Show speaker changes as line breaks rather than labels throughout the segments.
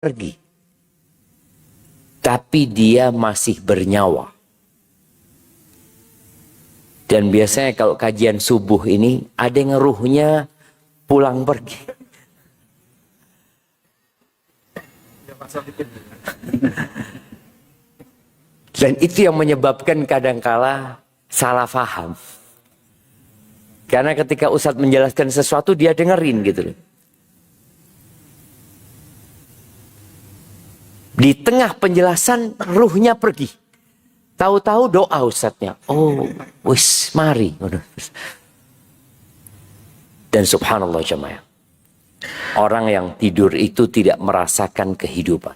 pergi. Tapi dia masih bernyawa. Dan biasanya kalau kajian subuh ini ada yang ruhnya pulang pergi. Dan itu yang menyebabkan kadangkala salah faham. Karena ketika Ustadz menjelaskan sesuatu dia dengerin gitu loh. Di tengah penjelasan ruhnya pergi. Tahu-tahu doa Ustadznya. Oh, wis mari. Dan subhanallah jemaah. Orang yang tidur itu tidak merasakan kehidupan.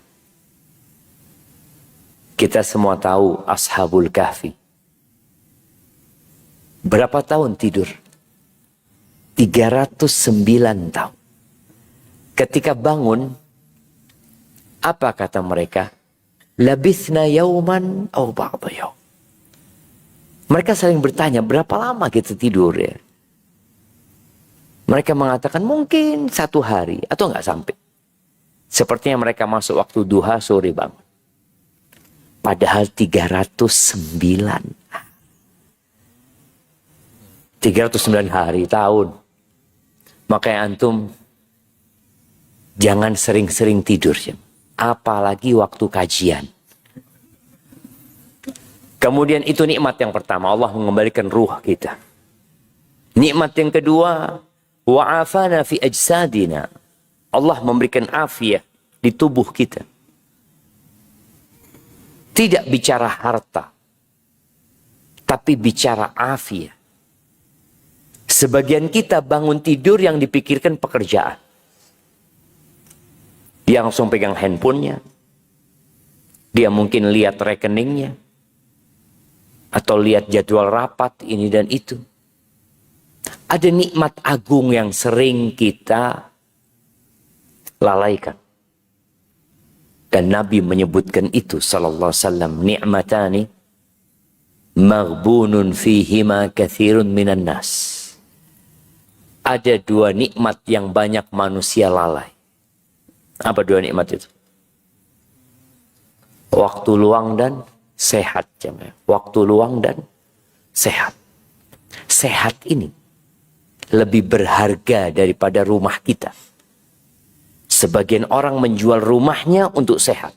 Kita semua tahu Ashabul Kahfi. Berapa tahun tidur? 309 tahun. Ketika bangun, apa kata mereka? Labithna yauman aw ba'da yaum. Mereka saling bertanya, berapa lama kita tidur ya? Mereka mengatakan mungkin 1 hari atau enggak sampai. Sepertinya mereka masuk waktu duha sore bangun. Padahal 309 hari tahun. Makanya antum jangan sering-sering tidur ya. Apalagi waktu kajian. Kemudian itu nikmat yang pertama, Allah mengembalikan ruh kita. Nikmat yang kedua, wa'afana fi ajsadina. Allah memberikan afiat di tubuh kita. Tidak bicara harta, tapi bicara afiat. Sebagian kita bangun tidur yang dipikirkan pekerjaan. Dia langsung pegang handphonenya. Dia mungkin lihat rekeningnya. Atau lihat jadwal rapat ini dan itu. Ada nikmat agung yang sering kita lalaikan. Dan Nabi menyebutkan itu sallallahu alaihi wasallam. Ni'matani maghbunun fihima kathirun minan nas. Ada 2 nikmat yang banyak manusia lalai. Apa 2 nikmat itu? Waktu luang dan sehat. Waktu luang dan sehat. Sehat ini lebih berharga daripada rumah kita. Sebagian orang menjual rumahnya untuk sehat.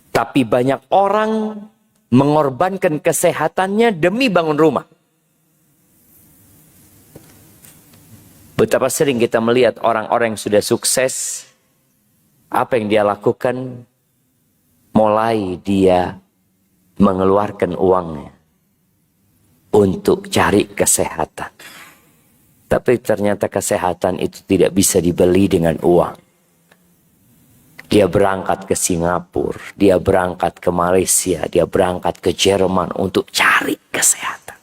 Tapi banyak orang mengorbankan kesehatannya demi bangun rumah. Betapa sering kita melihat orang-orang yang sudah sukses, apa yang dia lakukan, mulai dia mengeluarkan uangnya untuk cari kesehatan. Tapi ternyata kesehatan itu tidak bisa dibeli dengan uang. Dia berangkat ke Singapura, dia berangkat ke Malaysia, dia berangkat ke Jerman untuk cari kesehatan.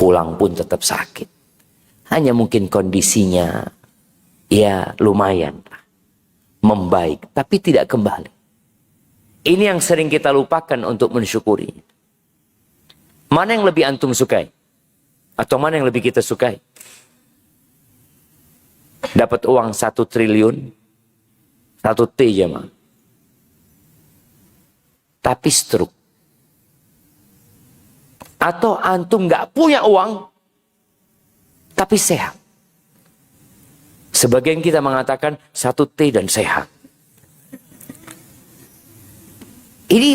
Pulang pun tetap sakit. Hanya mungkin kondisinya ya lumayan membaik, tapi tidak kembali. Ini yang sering kita lupakan untuk mensyukuri. Mana yang lebih antum sukai? Atau mana yang lebih kita sukai? Dapat uang 1 triliun, 1 T jemaah. Tapi stroke. Atau antum nggak punya uang, tapi sehat. Sebagian kita mengatakan 1 T dan sehat. Ini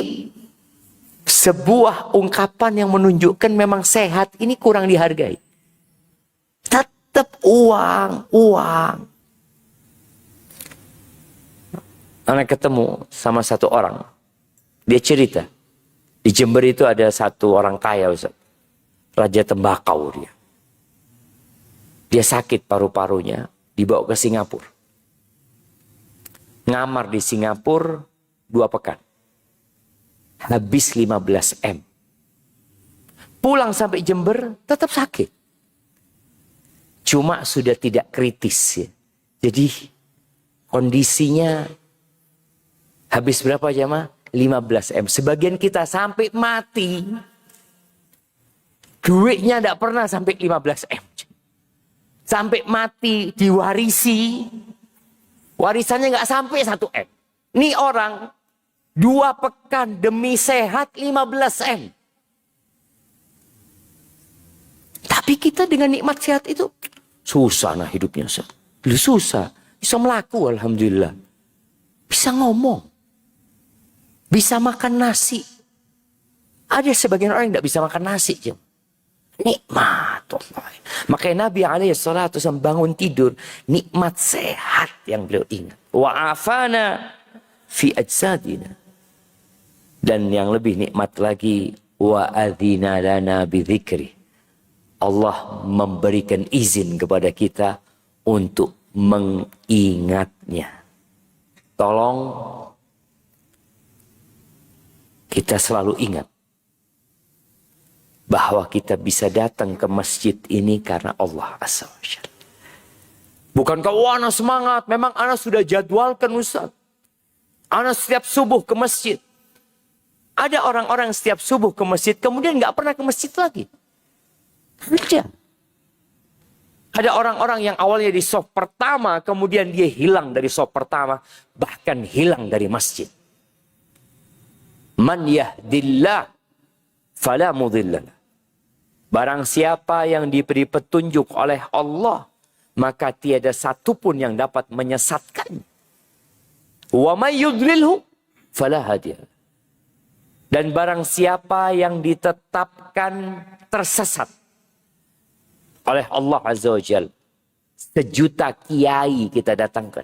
sebuah ungkapan yang menunjukkan memang sehat ini kurang dihargai. Tetap uang. Anak ketemu sama satu orang. Dia cerita. Di Jember itu ada satu orang kaya, Ustaz. Raja tembakau dia. Dia sakit paru-parunya, dibawa ke Singapura. Ngamar di Singapura 2 pekan. Habis 15 M. Pulang sampai Jember, tetap sakit. Cuma sudah tidak kritis ya. Jadi kondisinya habis berapa jemaah? 15 M. Sebagian kita sampai mati. Duitnya tidak pernah sampai 15 M. Sampai mati diwarisi. Warisannya nggak sampai 1 M. Ini orang 2 pekan demi sehat 15 M. Tapi kita dengan nikmat sehat itu susah nah hidupnya. Susah. Bisa melaku alhamdulillah. Bisa ngomong. Bisa makan nasi. Ada sebagian orang yang tidak bisa makan nasi. Nikmat Allah. Makanya Nabi SAW bangun tidur. Nikmat sehat yang beliau ingat. Wa afana fi ajsadina. Dan yang lebih nikmat lagi. Wa adhina lana bidzikri. Allah memberikan izin kepada kita untuk mengingatnya. Tolong kita selalu ingat bahwa kita bisa datang ke masjid ini karena Allah Azza wa Jalla. Bukankah ana semangat? Memang ana sudah jadwalkan Ustaz. Ana setiap subuh ke masjid. Ada orang-orang setiap subuh ke masjid kemudian nggak pernah ke masjid lagi. Ada. Ada orang-orang yang awalnya di shaf pertama, kemudian dia hilang dari shaf pertama, bahkan hilang dari masjid. Man yahdillah fala mudhillalah. Barang siapa yang diberi petunjuk oleh Allah, maka tiada satupun yang dapat menyesatkan. Wa may yudlilhu fala hadiya. Dan barang siapa yang ditetapkan tersesat oleh Allah Azza wa Jalla. 1 juta kiai kita datangkan.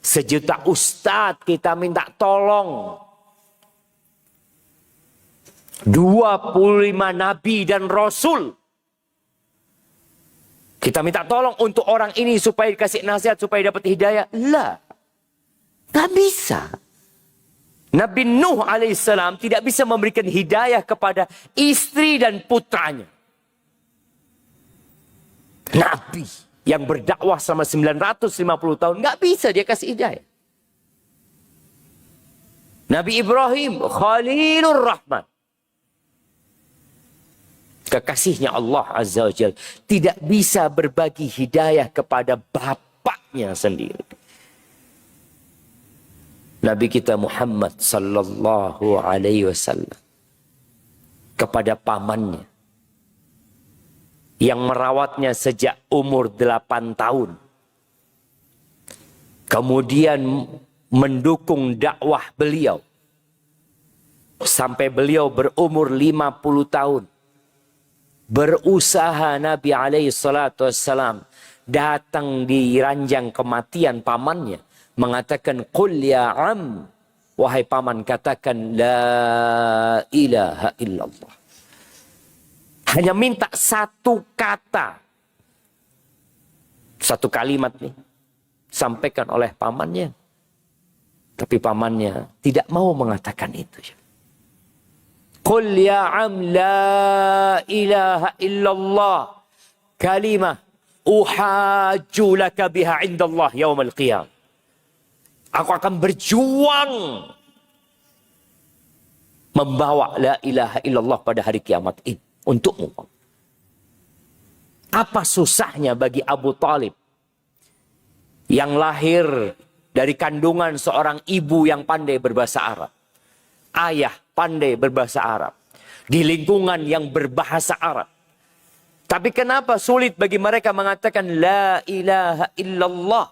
1 juta ustadz kita minta tolong. 25 nabi dan rasul. Kita minta tolong untuk orang ini supaya dikasih nasihat, supaya dapat hidayah. Lah. Tak bisa. Nabi Nuh alaihissalam tidak bisa memberikan hidayah kepada istri dan putranya. Nabi yang berdakwah selama 950 tahun. Nggak bisa dia kasih hidayah. Nabi Ibrahim. Khalilur Rahman. Kekasihnya Allah Azza wa Jalla. Tidak bisa berbagi hidayah kepada bapaknya sendiri. Nabi kita Muhammad sallallahu alaihi wasallam. Kepada pamannya. Yang merawatnya sejak umur 8 tahun. Kemudian mendukung dakwah beliau. Sampai beliau berumur 50 tahun. Berusaha Nabi SAW datang di ranjang kematian pamannya. Mengatakan, Qul ya am. Wahai paman, katakan la ilaha illallah. Hanya minta 1 kata. 1 kalimat nih. Sampaikan oleh pamannya. Tapi pamannya tidak mau mengatakan itu. Qul ya am la ilaha illallah. Kalimah. Uhajju laka biha indallah yawmal qiyam. Aku akan berjuang. Membawa la ilaha illallah pada hari kiamat ini. Untukmu. Apa susahnya bagi Abu Talib yang lahir dari kandungan seorang ibu yang pandai berbahasa Arab, ayah pandai berbahasa Arab, di lingkungan yang berbahasa Arab. Tapi kenapa sulit bagi mereka mengatakan la ilaha illallah?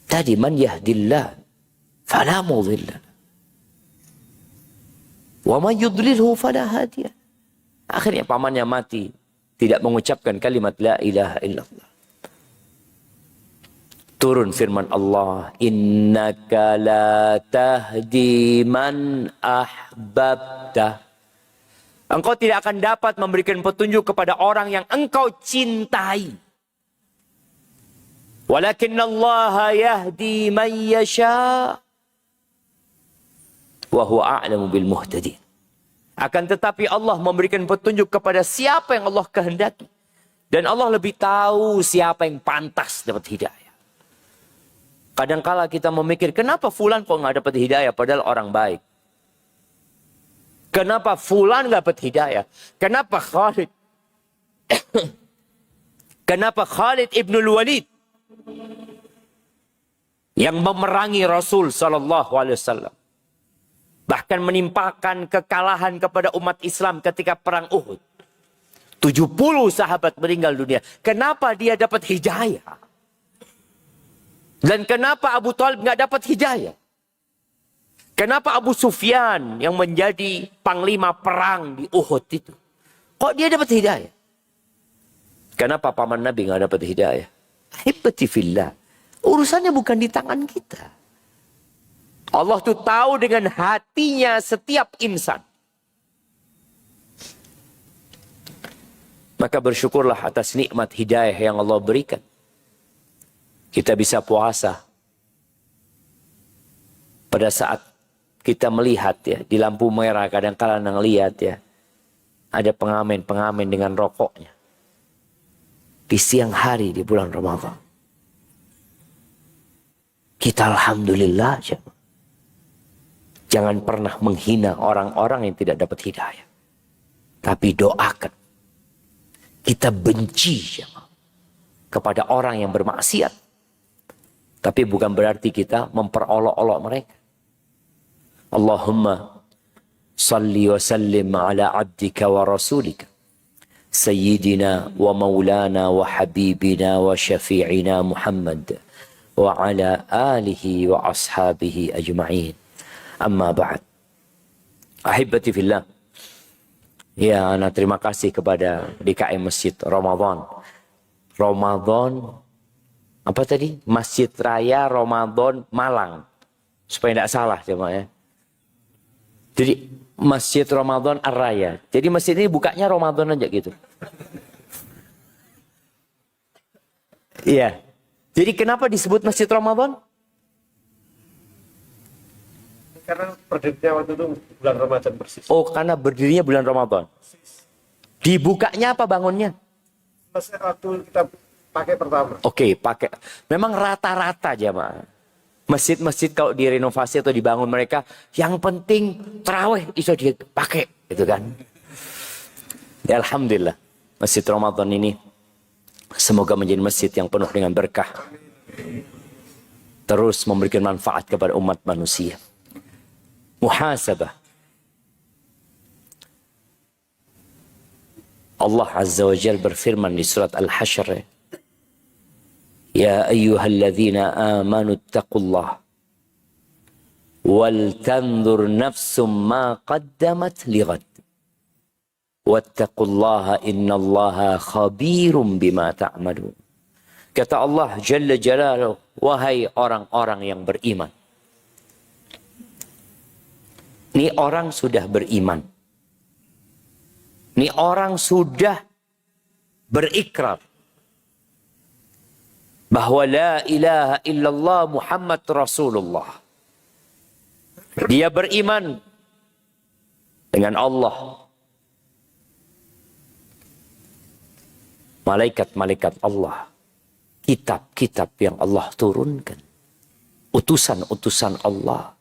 Tadi man yahdillah fala mudhillah. Wa man yudlilhu fala hadiya. Akhirnya pamannya mati. Tidak mengucapkan kalimat la ilaha illallah. Turun firman Allah. Innaka la tahdi man ahbabta. Engkau tidak akan dapat memberikan petunjuk kepada orang yang engkau cintai. Walakin Allah yahdi man yasha. Wa huwa a'lamu bil muhtadin. Akan tetapi Allah memberikan petunjuk kepada siapa yang Allah kehendaki. Dan Allah lebih tahu siapa yang pantas dapat hidayah. Kadangkala kita memikir, kenapa fulan kok nggak dapat hidayah padahal orang baik? Kenapa fulan nggak dapat hidayah? Kenapa Khalid? Kenapa Khalid ibnul Walid yang memerangi Rasul sallallahu alaihi wasallam. Bahkan menimpakan kekalahan kepada umat Islam ketika perang Uhud. 70 sahabat meninggal dunia. Kenapa dia dapat hidayah? Dan kenapa Abu Thalib nggak dapat hidayah? Kenapa Abu Sufyan yang menjadi panglima perang di Uhud itu, kok dia dapat hidayah? Kenapa paman Nabi nggak dapat hidayah? Ahibati fillah. Urusannya bukan di tangan kita. Allah tuh tahu dengan hatinya setiap insan. Maka bersyukurlah atas nikmat hidayah yang Allah berikan. Kita bisa puasa. Pada saat kita melihat ya, di lampu merah kadang-kala ngelihat ya, ada pengamen-pengamen dengan rokoknya. Di siang hari di bulan Ramadan. Kita alhamdulillah aja. Jangan pernah menghina orang-orang yang tidak dapat hidayah. Tapi doakan. Kita benci kepada orang yang bermaksiat. Tapi bukan berarti kita memperolok-olok mereka. Allahumma salli wa sallim ala abdika wa rasulika. Sayyidina wa maulana wa habibina wa syafi'ina Muhammad. Wa ala alihi wa ashabihi ajma'in. Amma ba'd. Ahibati fillah. Ya, ana terima kasih kepada DKM Masjid Ramadan. Ramadan apa tadi? Masjid Raya Ramadan Malang. Supaya tidak salah jemaah ya. Jadi Masjid Ramadan Ar-Raya. Jadi masjid ini bukanya Ramadan aja gitu. Iya. Jadi kenapa disebut Masjid Ramadan?
Karena berdirinya waktu itu bulan Ramadan persis.
Oh, karena berdirinya bulan Ramadan. Dibukanya apa bangunnya?
Selesai waktu kita pakai pertama.
Oke, pakai. Memang rata-rata jemaah. Masjid-masjid kalau direnovasi atau dibangun mereka, yang penting tarawih bisa dipakai, gitu kan? Ya, alhamdulillah, Masjid Ramadan ini semoga menjadi masjid yang penuh dengan berkah. Terus memberikan manfaat kepada umat manusia. Muhasabah. Allah Azza wa Jalla berfirman di surat Al-Hasyr. Ya ayyuhalladzina amanu attaqullah wal tanzur nafsum ma qaddamat lighad wattaqullaha innallaha khabirum bima ta'malun. Kata Allah Jalla Jalaluhu, wahai orang-orang yang beriman. Ini orang sudah beriman. Ini orang sudah berikrar bahwa la ilaha illallah Muhammad Rasulullah. Dia beriman dengan Allah. Malaikat-malaikat Allah. Kitab-kitab yang Allah turunkan. Utusan-utusan Allah.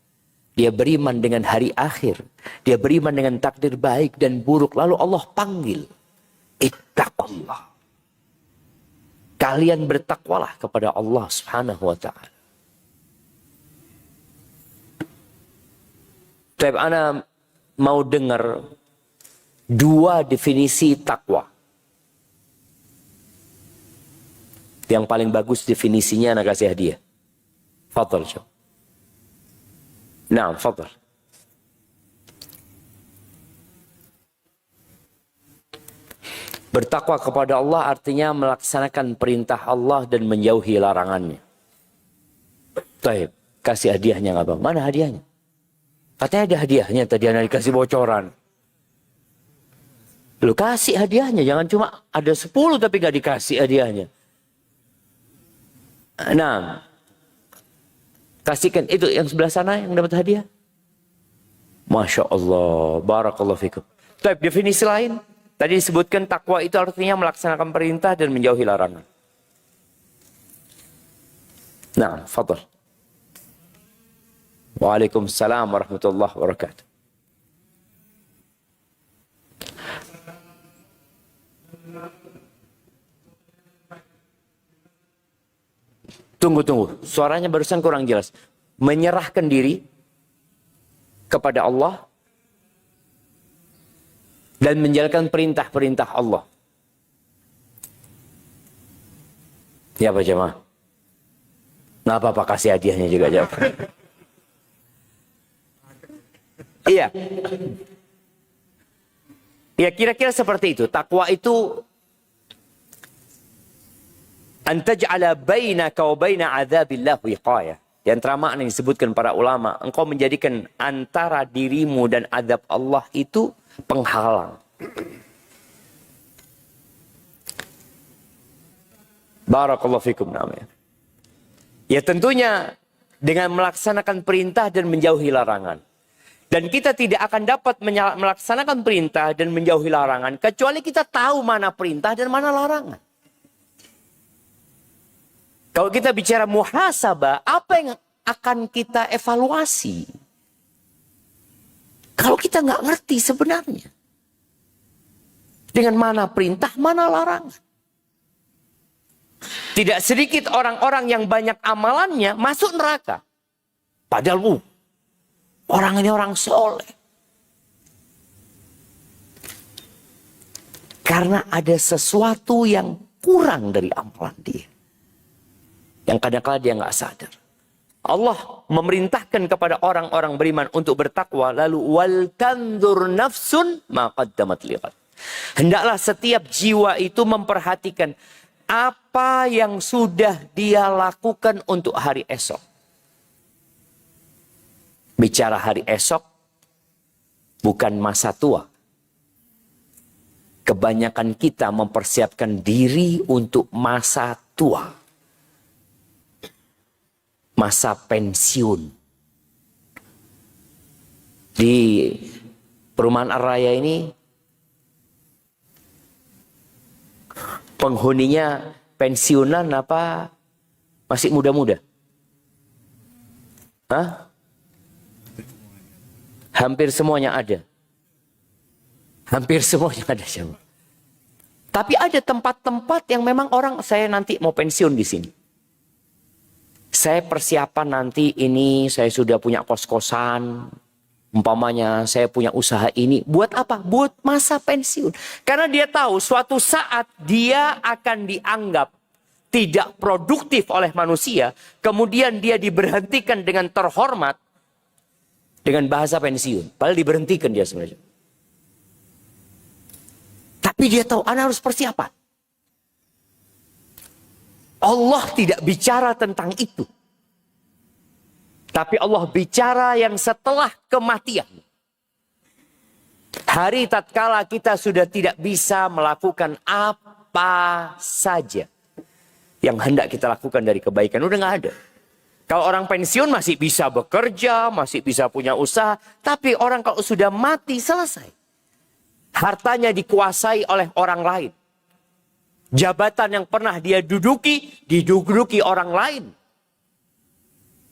Dia beriman dengan hari akhir. Dia beriman dengan takdir baik dan buruk. Lalu Allah panggil. Ittaqullah. Kalian bertakwalah kepada Allah subhanahu wa ta'ala. Tapi ana mau dengar dua definisi takwa. Yang paling bagus definisinya ana kasih hadiah. Fadhal coba. Nah, fadhal. Bertakwa kepada Allah artinya melaksanakan perintah Allah dan menjauhi larangannya. Baik, kasih hadiahnya nggak bang? Mana hadiahnya? Katanya ada hadiahnya, tadi anak dikasih bocoran. Lu kasih hadiahnya, jangan cuma ada 10 tapi nggak dikasih hadiahnya. Nah, kasihkan itu yang sebelah sana yang dapat hadiah. Masya Allah, barakallahu fikum. Baik, definisi lain. Tadi disebutkan takwa itu artinya melaksanakan perintah dan menjauhi larangan. Nah, fadhal. Waalaikumsalam warahmatullahi wabarakatuh. Tunggu. Suaranya barusan kurang jelas. Menyerahkan diri kepada Allah dan menjalankan perintah-perintah Allah. Ya Pak Jamaah. Nggak apa-apa, kasih hadiahnya juga jawab. Iya. Ya kira-kira seperti itu. Takwa itu antaj'ala bainaka wa baina 'adzabillah wiqayah. Di antara makna yang disebutkan para ulama, engkau menjadikan antara dirimu dan azab Allah itu penghalang. Barakallahu fikum namanya. Ya tentunya dengan melaksanakan perintah dan menjauhi larangan. Dan kita tidak akan dapat melaksanakan perintah dan menjauhi larangan kecuali kita tahu mana perintah dan mana larangan. Kalau kita bicara muhasabah, apa yang akan kita evaluasi? Kalau kita nggak ngerti sebenarnya. Dengan mana perintah, mana larangan. Tidak sedikit orang-orang yang banyak amalannya masuk neraka. Padahal orang ini orang soleh. Karena ada sesuatu yang kurang dari amalan dia. Yang kadang-kadang dia nggak sadar. Allah memerintahkan kepada orang-orang beriman untuk bertakwa. Lalu wal tanzur nafsun ma qaddamat liqad. Hendaklah setiap jiwa itu memperhatikan apa yang sudah dia lakukan untuk hari esok. Bicara hari esok bukan masa tua. Kebanyakan kita mempersiapkan diri untuk masa tua. Masa pensiun. Di perumahan Ar-Raya ini penghuninya pensiunan apa masih muda-muda? Hah? Hampir semuanya ada. Hampir semuanya ada. Tapi ada tempat-tempat yang memang orang, saya nanti mau pensiun di sini. Saya persiapan nanti ini, saya sudah punya kos-kosan. Umpamanya saya punya usaha ini. Buat apa? Buat masa pensiun. Karena dia tahu suatu saat dia akan dianggap tidak produktif oleh manusia. Kemudian dia diberhentikan dengan terhormat. Dengan bahasa pensiun. Padahal diberhentikan dia sebenarnya. Tapi dia tahu, Anda harus persiapan. Allah tidak bicara tentang itu. Tapi Allah bicara yang setelah kematian. Hari tatkala kita sudah tidak bisa melakukan apa saja yang hendak kita lakukan dari kebaikan. Udah nggak ada. Kalau orang pensiun masih bisa bekerja, masih bisa punya usaha. Tapi orang kalau sudah mati selesai. Hartanya dikuasai oleh orang lain. Jabatan yang pernah dia duduki, diduduki orang lain.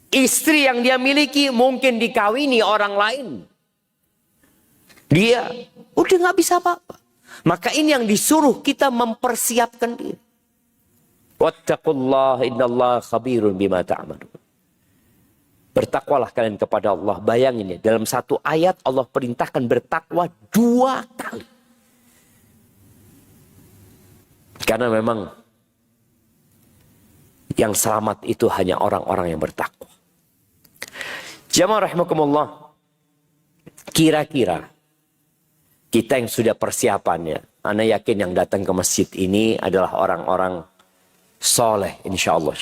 Istri yang dia miliki mungkin dikawini orang lain. Dia udah nggak bisa apa-apa. Maka ini yang disuruh kita mempersiapkan diri. Wattaqullah innallaha khabirun bima ta'malun. Bertakwalah kalian kepada Allah. Bayangin ya, dalam satu ayat Allah perintahkan bertakwa 2 kali. Karena memang yang selamat itu hanya orang-orang yang bertakwa. Jamaah rahimakumullah. Kira-kira kita yang sudah persiapannya, ana yakin yang datang ke masjid ini adalah orang-orang soleh insyaallah.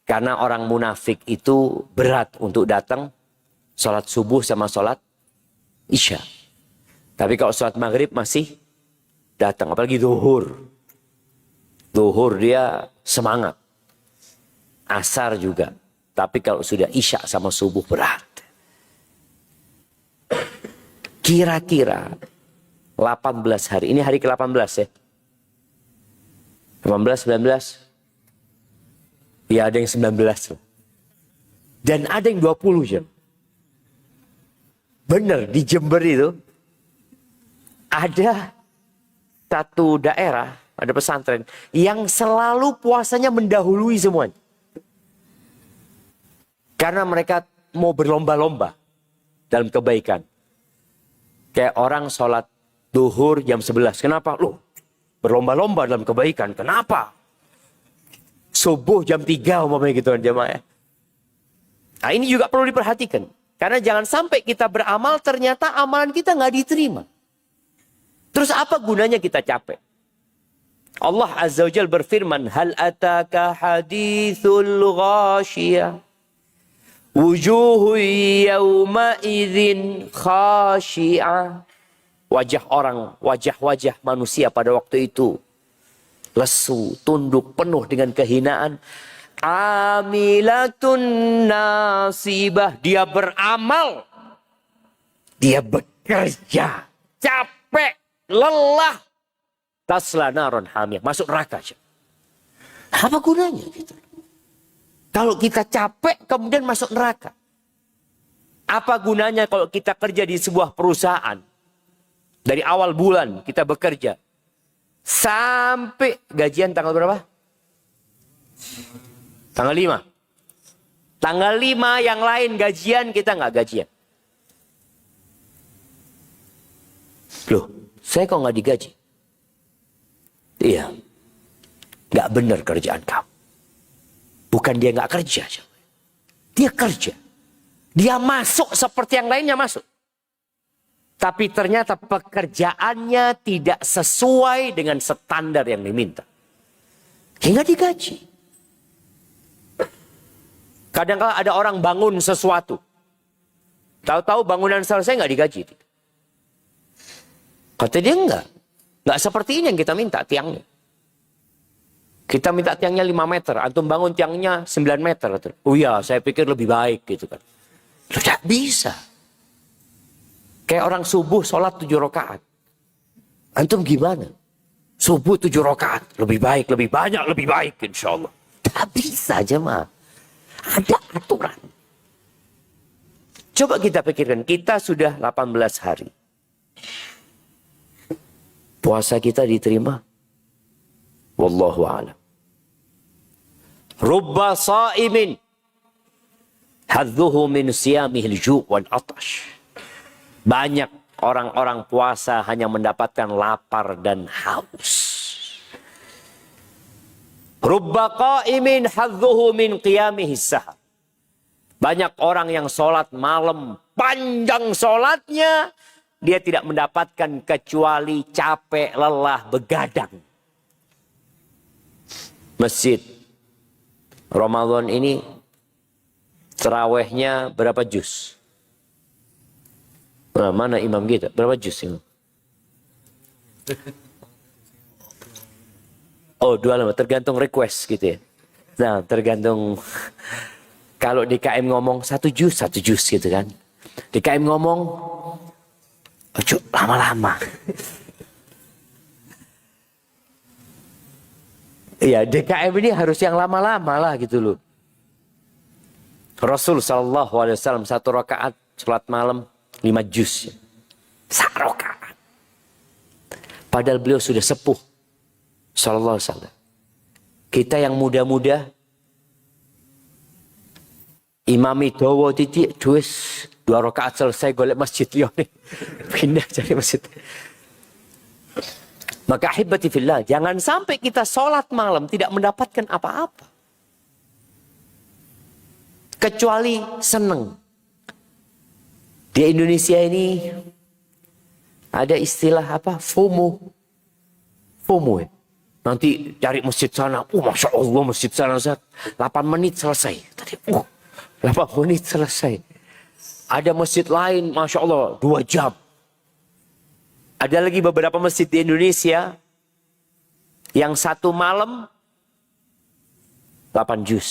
Karena orang munafik itu berat untuk datang sholat subuh sama sholat isya. Tapi kalau sholat maghrib masih datang, apalagi zuhur. Zuhur dia semangat. Asar juga. Tapi kalau sudah isya sama subuh berat. Kira-kira 18 hari. Ini hari ke-18 ya. 18, 19. Ya ada yang 19. Dan ada yang 20 jam. Benar di Jember itu. Ada satu daerah ada pesantren yang selalu puasanya mendahului semuanya. Karena mereka mau berlomba-lomba dalam kebaikan. Kayak orang sholat duhur jam 11. Kenapa? Loh, berlomba-lomba dalam kebaikan. Kenapa? Subuh jam 3 umpamanya gitu kan jemaah. Nah ini juga perlu diperhatikan. Karena jangan sampai kita beramal ternyata amalan kita nggak diterima. Terus apa gunanya kita capek? Allah Azza wa Jalla berfirman, hal ataka hadithul ghashiyah. Wujuhu yawma idzin khashi'ah. Wajah-wajah manusia pada waktu itu lesu, tunduk, penuh dengan kehinaan. Amilatun nasibah. Dia beramal. Dia bekerja. Capek. Lelah. Tasla naron hamiyah. Masuk neraka. Apa gunanya gitu? Kalau kita capek kemudian masuk neraka. Apa gunanya kalau kita kerja di sebuah perusahaan. Dari awal bulan kita bekerja. Sampai gajian tanggal berapa? Tanggal 5. Tanggal 5 yang lain gajian, kita nggak gajian. Loh, saya kok nggak digaji? Iya. Nggak benar kerjaan kamu. Bukan dia nggak kerja. Dia kerja. Dia masuk seperti yang lainnya masuk. Tapi ternyata pekerjaannya tidak sesuai dengan standar yang diminta. Hingga digaji. Kadang-kadang ada orang bangun sesuatu. Tahu-tahu bangunan selesai nggak digaji. Kata dia enggak. Nggak seperti ini yang kita minta tiangnya. Kita minta tiangnya 5 meter. Antum bangun tiangnya 9 meter. Oh iya, saya pikir lebih baik gitu kan. Tidak bisa. Kayak orang subuh sholat 7 rakaat. Antum gimana? Subuh 7 rakaat. Lebih baik, lebih banyak, lebih baik insya Allah. Tidak bisa jemaah. Ada aturan. Coba kita pikirkan. Kita sudah 18 hari. Puasa kita diterima. Wallahu a'lam. Rubba sa'imin. Hadzuhu min siyamihil ju' wal atash. Banyak orang-orang puasa hanya mendapatkan lapar dan haus. Rubba qa'imin hadzuhu min qiyamihi sahar. Banyak orang yang sholat malam, panjang sholatnya, dia tidak mendapatkan kecuali capek, lelah, begadang. Masjid Ramadan ini tarawihnya berapa juz? Nah, mana imam kita? Berapa juz imam? Oh, 25, tergantung request gitu ya. Nah, tergantung. Kalau DKM ngomong 1 juz gitu kan. DKM ngomong, ojo lama-lama. Iya, DKM ini harus yang lama-lama lah gitu loh. Rasul SAW 1 rakaat sholat malam 5 juz. 1 rakaat. Padahal beliau sudah sepuh. Sallallahu alaihi wasallam. Kita yang muda-muda imami dawa titik duwes 2 rakaat selesai golek masjid liyane. Pindah cari masjid. Maka ahibati fillah, jangan sampai kita sholat malam tidak mendapatkan apa-apa. Kecuali seneng. Di Indonesia ini ada istilah apa? FOMO. FOMO ya. Nanti cari masjid sana. Masya Allah masjid sana. 8 menit selesai. Tadi, 8 menit selesai. Ada masjid lain, Masya Allah, 2 jam. Ada lagi beberapa masjid di Indonesia yang 1 malam 8 juz.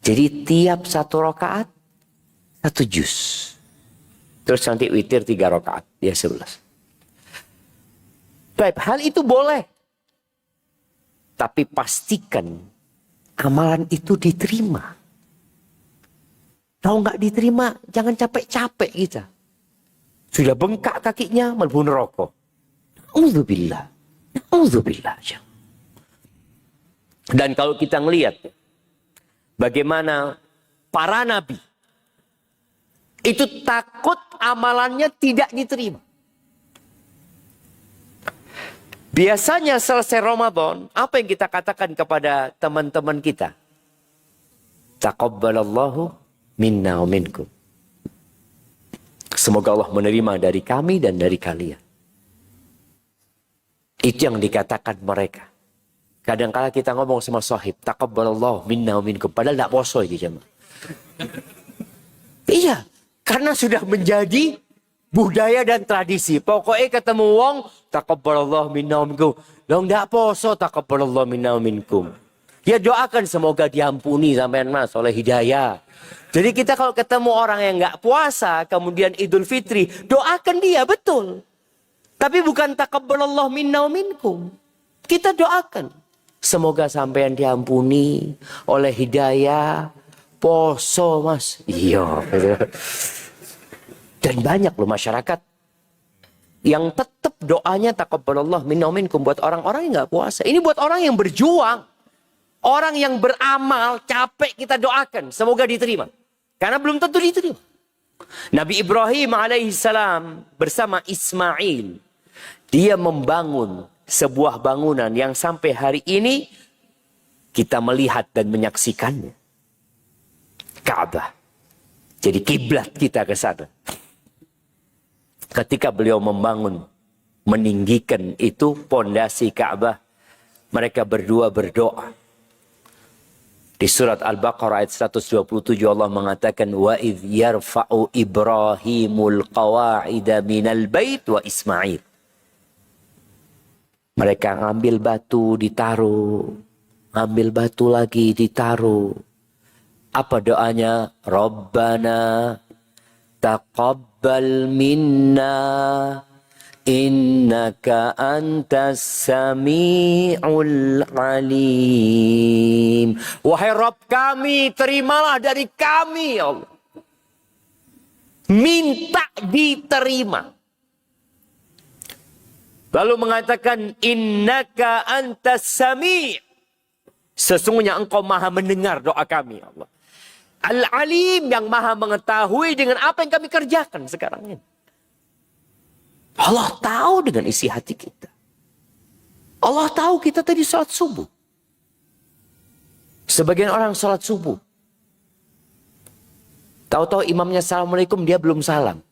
Jadi tiap 1 rakaat 1 juz. Terus nanti witir 3 rakaat. Ya 11. Baik, hal itu boleh. Tapi pastikan amalan itu diterima. Kalau nggak diterima, jangan capek-capek kita. Sudah bengkak kakinya, mlebu neraka. Na'udzubillah. Na'udzubillah. Dan kalau kita ngelihat bagaimana para nabi itu takut amalannya tidak diterima. Biasanya selesai Ramadan, apa yang kita katakan kepada teman-teman kita? Taqabbalallahu minna wa minkum. Semoga Allah menerima dari kami dan dari kalian. Itu yang dikatakan mereka. Kadang-kala kita ngomong sama sahib, taqabbalallahu minna wa minkum. Padahal tidak poso ini jemaah. Iya, karena sudah menjadi budaya dan tradisi. Pokoknya ketemu wong, taqabbalallahu minna wa minkum. Long tidak poso, taqabbalallahu minna wa minkum. Ya doakan semoga diampuni sampean mas oleh hidayah. Jadi kita kalau ketemu orang yang nggak puasa, kemudian Idul Fitri, doakan dia betul. Tapi bukan taqabbalallahu minna wa minkum. Kita doakan. Semoga sampean diampuni oleh hidayah. Poso mas. Iya. Dan banyak loh masyarakat yang tetap doanya taqabbalallahu minna wa minkum buat orang-orang yang nggak puasa. Ini buat orang yang berjuang. Orang yang beramal, capek kita doakan. Semoga diterima. Karena belum tentu diterima. Nabi Ibrahim alaihissalam bersama Ismail. Dia membangun sebuah bangunan yang sampai hari ini kita melihat dan menyaksikannya. Ka'bah. Jadi kiblat kita ke sana. Ketika beliau membangun, meninggikan itu pondasi Ka'bah. Mereka berdua berdoa. Di surat Al-Baqarah ayat 127 Allah mengatakan wa idh yarfa'u Ibrahimul qawa'ida minal bait wa Ismail. Mereka ngambil batu ditaruh, ngambil batu lagi ditaruh. Apa doanya? Rabbana taqabbal minna innaka antas sami'ul alim. Wahai Rabb kami, terimalah dari kami ya Allah. Minta diterima. Lalu mengatakan innaka antas sami'. Sesungguhnya engkau maha mendengar doa kami ya Allah. Al-alim yang maha mengetahui dengan apa yang kami kerjakan sekarang ini. Allah tahu dengan isi hati kita. Allah tahu kita tadi salat subuh. Sebagian orang salat subuh. Tahu-tahu imamnya assalamualaikum dia belum salam.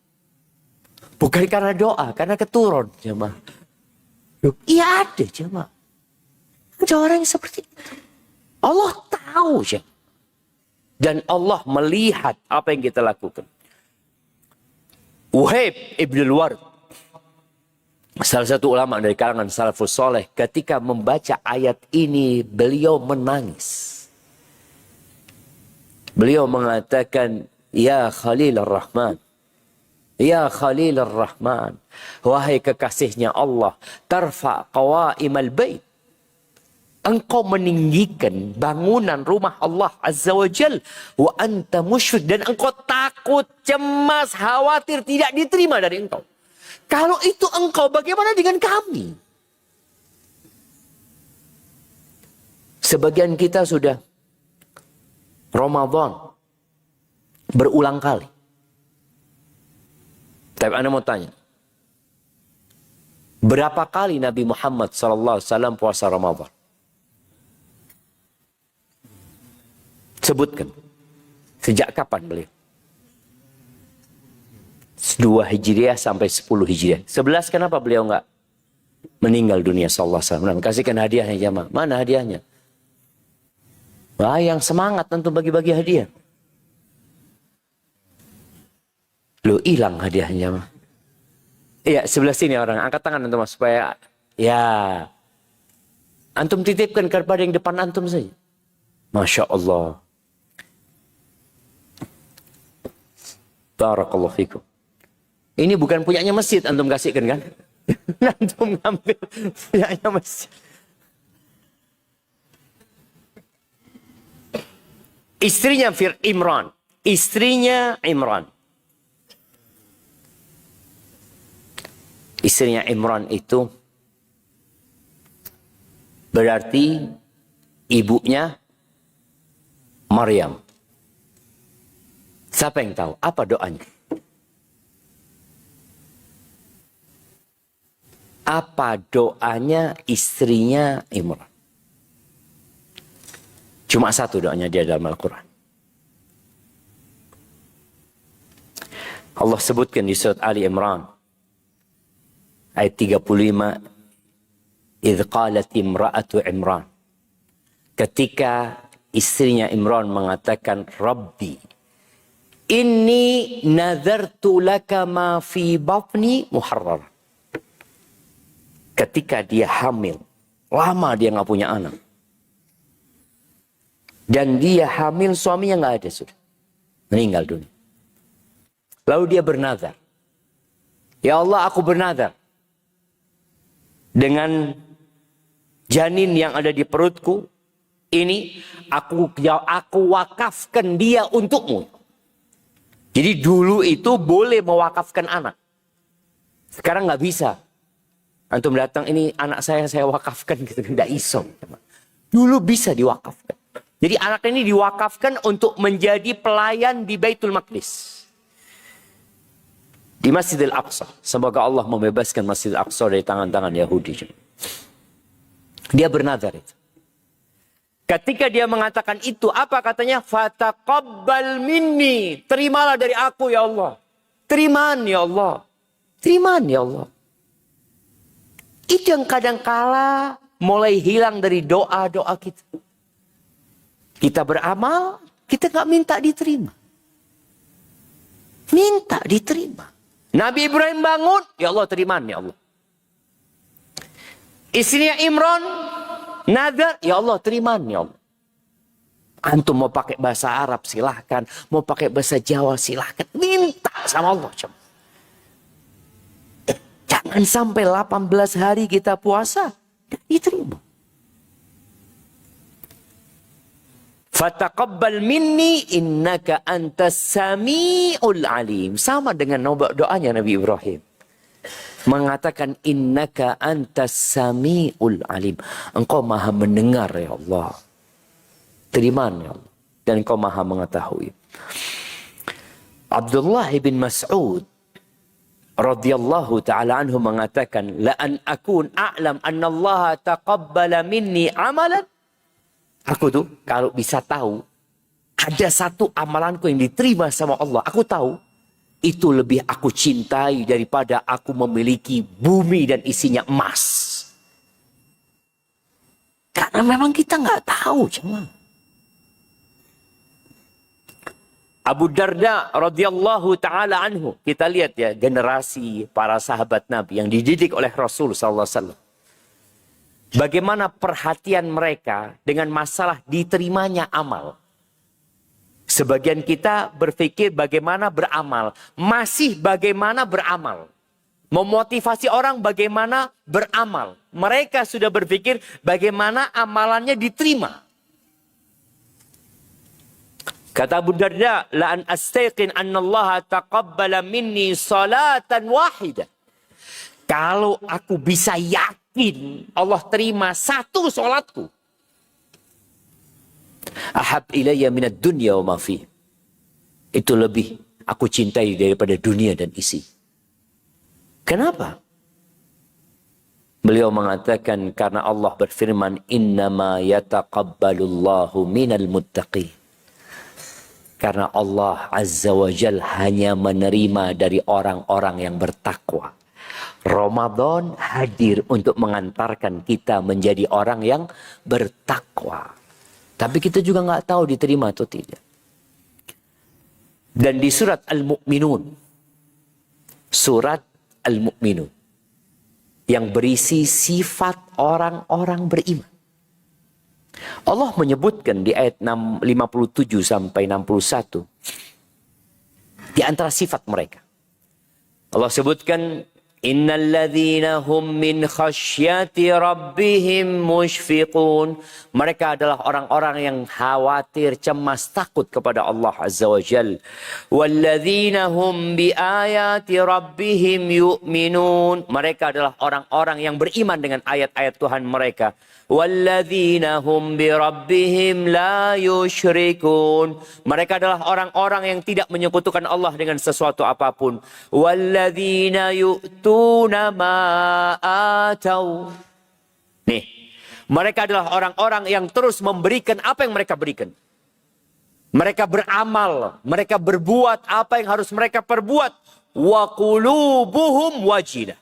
Bukan karena doa, karena keturun jemaah. Iya ada jemaah. Ada orang yang seperti itu. Allah tahu jemaah. Dan Allah melihat apa yang kita lakukan. Wahib ibn al-Ward. Salah satu ulama dari kalangan salafus soleh. Ketika membaca ayat ini beliau menangis. Beliau mengatakan. Ya Khalil ar-Rahman. Ya Khalil ar-Rahman. Wahai kekasihnya Allah. Tarfa qawaimal bait. Engkau meninggikan bangunan rumah Allah Azza wa Jal. Wa anta musyrik. Dan engkau takut, cemas, khawatir tidak diterima dari engkau. Kalau itu engkau, bagaimana dengan kami? Sebagian kita sudah Ramadan berulang kali. Tapi Anda mau tanya, berapa kali Nabi Muhammad SAW puasa Ramadan? Sebutkan. Sejak kapan beliau? 2 Hijriah sampai 10 Hijriah. 11 kenapa beliau enggak meninggal dunia sallallahu alaihi wasallam? Kasihkan hadiahnya jamaah. Mana hadiahnya? Wah, yang semangat tentu bagi-bagi hadiah. Loh, hilang hadiahnya jamaah. Iya, sebelah sini orang. Angkat tangan antum supaya ya antum titipkan kepada yang depan antum saja. Masya Allah. Barakallahu fikum. Ini bukan punyanya masjid, antum kasihkan kan? Antum ngambil punyanya masjid. Istrinya Imran. Istrinya Imran. Istrinya Imran itu Berarti ibunya Maryam. Siapa yang tahu? Apa doanya? Apa doanya istrinya Imran? Cuma satu doanya dia dalam Al-Quran. Allah sebutkan di surat Ali Imran. Ayat 35. Idh qalat imra'atu Imran. Ketika istrinya Imran mengatakan, Rabbi, inni nazartu laka ma fi batni muharrar. Ketika dia hamil, lama dia nggak punya anak. Dan dia hamil, suaminya nggak ada sudah. Meninggal dunia. Lalu dia bernazar. Ya Allah, aku bernazar. Dengan janin yang ada di perutku, ini aku wakafkan dia untukmu. Jadi dulu itu boleh mewakafkan anak. Sekarang nggak bisa. Antum datang, ini anak saya wakafkan gitu. Nggak iso. Dulu bisa diwakafkan. Jadi anak ini diwakafkan untuk menjadi pelayan di Baitul Maqdis. Di Masjidil Aqsa. Semoga Allah membebaskan Masjidil Aqsa dari tangan-tangan Yahudi. Dia bernazar itu. Ketika dia mengatakan itu, apa katanya? Fataqabbal minni. Terimalah dari aku ya Allah. Terimaan ya Allah. Terimaan ya Allah. Itu yang kadang-kala mulai hilang dari doa-doa kita. Kita beramal, kita nggak minta diterima. Minta diterima. Nabi Ibrahim bangun, ya Allah terimaan ya Allah. Istrinya Imran, nazar, ya Allah terimaan ya Allah. Antum mau pakai bahasa Arab silahkan, mau pakai bahasa Jawa silahkan. Minta sama Allah. Jangan sampai 18 hari kita puasa, dan diterima. Fataqabbal minni innaka antas sami'ul alim. Sama dengan doanya Nabi Ibrahim. Mengatakan innaka antas sami'ul alim. Engkau maha mendengar ya Allah. Terima ya Allah. Dan engkau maha mengetahui. Abdullah bin Mas'ud radhiyallahu ta'ala anhu mengatakan, la an akun a'lam anna Allah taqabbala minni amalan. Aku tuh kalau bisa tahu ada satu amalanku yang diterima sama Allah, aku tahu itu lebih aku cintai daripada aku memiliki bumi dan isinya emas. Karena memang kita nggak tahu, cuma Abu Darda radhiyallahu taala anhu, kita lihat ya generasi para sahabat Nabi yang dididik oleh Rasul sallallahu alaihi wasallam. Bagaimana perhatian mereka dengan masalah diterimanya amal. Sebagian kita berpikir bagaimana beramal. Masih bagaimana beramal. Memotivasi orang bagaimana beramal. Mereka sudah berpikir bagaimana amalannya diterima. Kata Abu Darda, la an astayqin anna Allah taqabbala minni salatan wahidah. Kalau aku bisa yakin Allah terima satu solatku, ahab ilayya minad dunya wa ma fi. Itu lebih aku cintai daripada dunia dan isi. Kenapa? Beliau mengatakan karena Allah berfirman, innama yataqabbalullahu minal muttaqin. Karena Allah Azza wa Jal hanya menerima dari orang-orang yang bertakwa. Ramadan hadir untuk mengantarkan kita menjadi orang yang bertakwa. Tapi kita juga nggak tahu diterima atau tidak. Dan di surat Al-Mu'minun. Surat Al-Mu'minun. Yang berisi sifat orang-orang beriman. Allah menyebutkan di ayat 57 sampai 61. Di antara sifat mereka. Allah sebutkan. Innal ladzina hum min khasyati rabbihim mushfiqun. Mereka adalah orang-orang yang khawatir, cemas, takut kepada Allah Azza wa Jal. Walladzina hum bi ayati rabbihim yu'minun. Mereka adalah orang-orang yang beriman dengan ayat-ayat Tuhan mereka. walladzina hum birabbihim la yusyrikun. Mereka adalah orang-orang yang tidak menyekutukan Allah dengan sesuatu apapun. Walladzina yu'tuna ma atau. Nih, mereka adalah orang-orang yang terus memberikan apa yang mereka berikan. Mereka beramal, mereka berbuat apa yang harus mereka perbuat. Wa qulubuhum wajilah.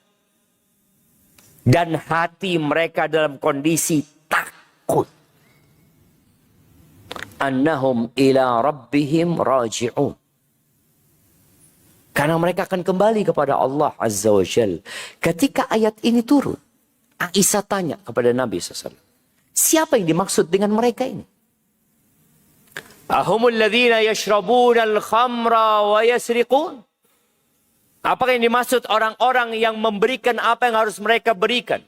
Dan hati mereka dalam kondisi takut. Annahum ila rabbihim raji'un. Karena mereka akan kembali kepada Allah Azza wa Jal. Ketika ayat ini turun, Aisyah tanya kepada Nabi SAW. Siapa yang dimaksud dengan mereka ini? Ahumul ladzina yashrabuna al-khamra wa yasriqun. Apakah yang dimaksud orang-orang yang memberikan apa yang harus mereka berikan?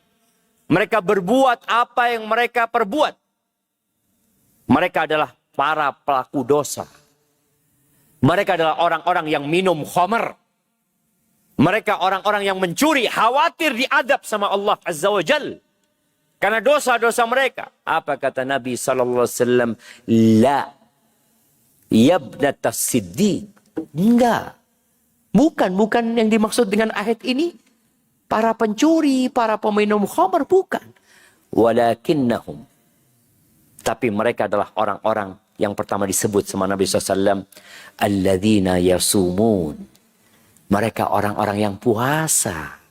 Mereka berbuat apa yang mereka perbuat. Mereka adalah para pelaku dosa. Mereka adalah orang-orang yang minum khamr. Mereka orang-orang yang mencuri, khawatir diadab sama Allah Azza wa Jal. Karena dosa-dosa mereka. Apa kata Nabi SAW? La. Yabnata Siddiq. Enggak. Bukan yang dimaksud dengan ayat ini. Para pencuri, para peminum khamr, bukan. Walakinnahum. Tapi mereka adalah orang-orang yang pertama disebut sama Nabi SAW. Alladzina yasumun. Mereka orang-orang yang puasa.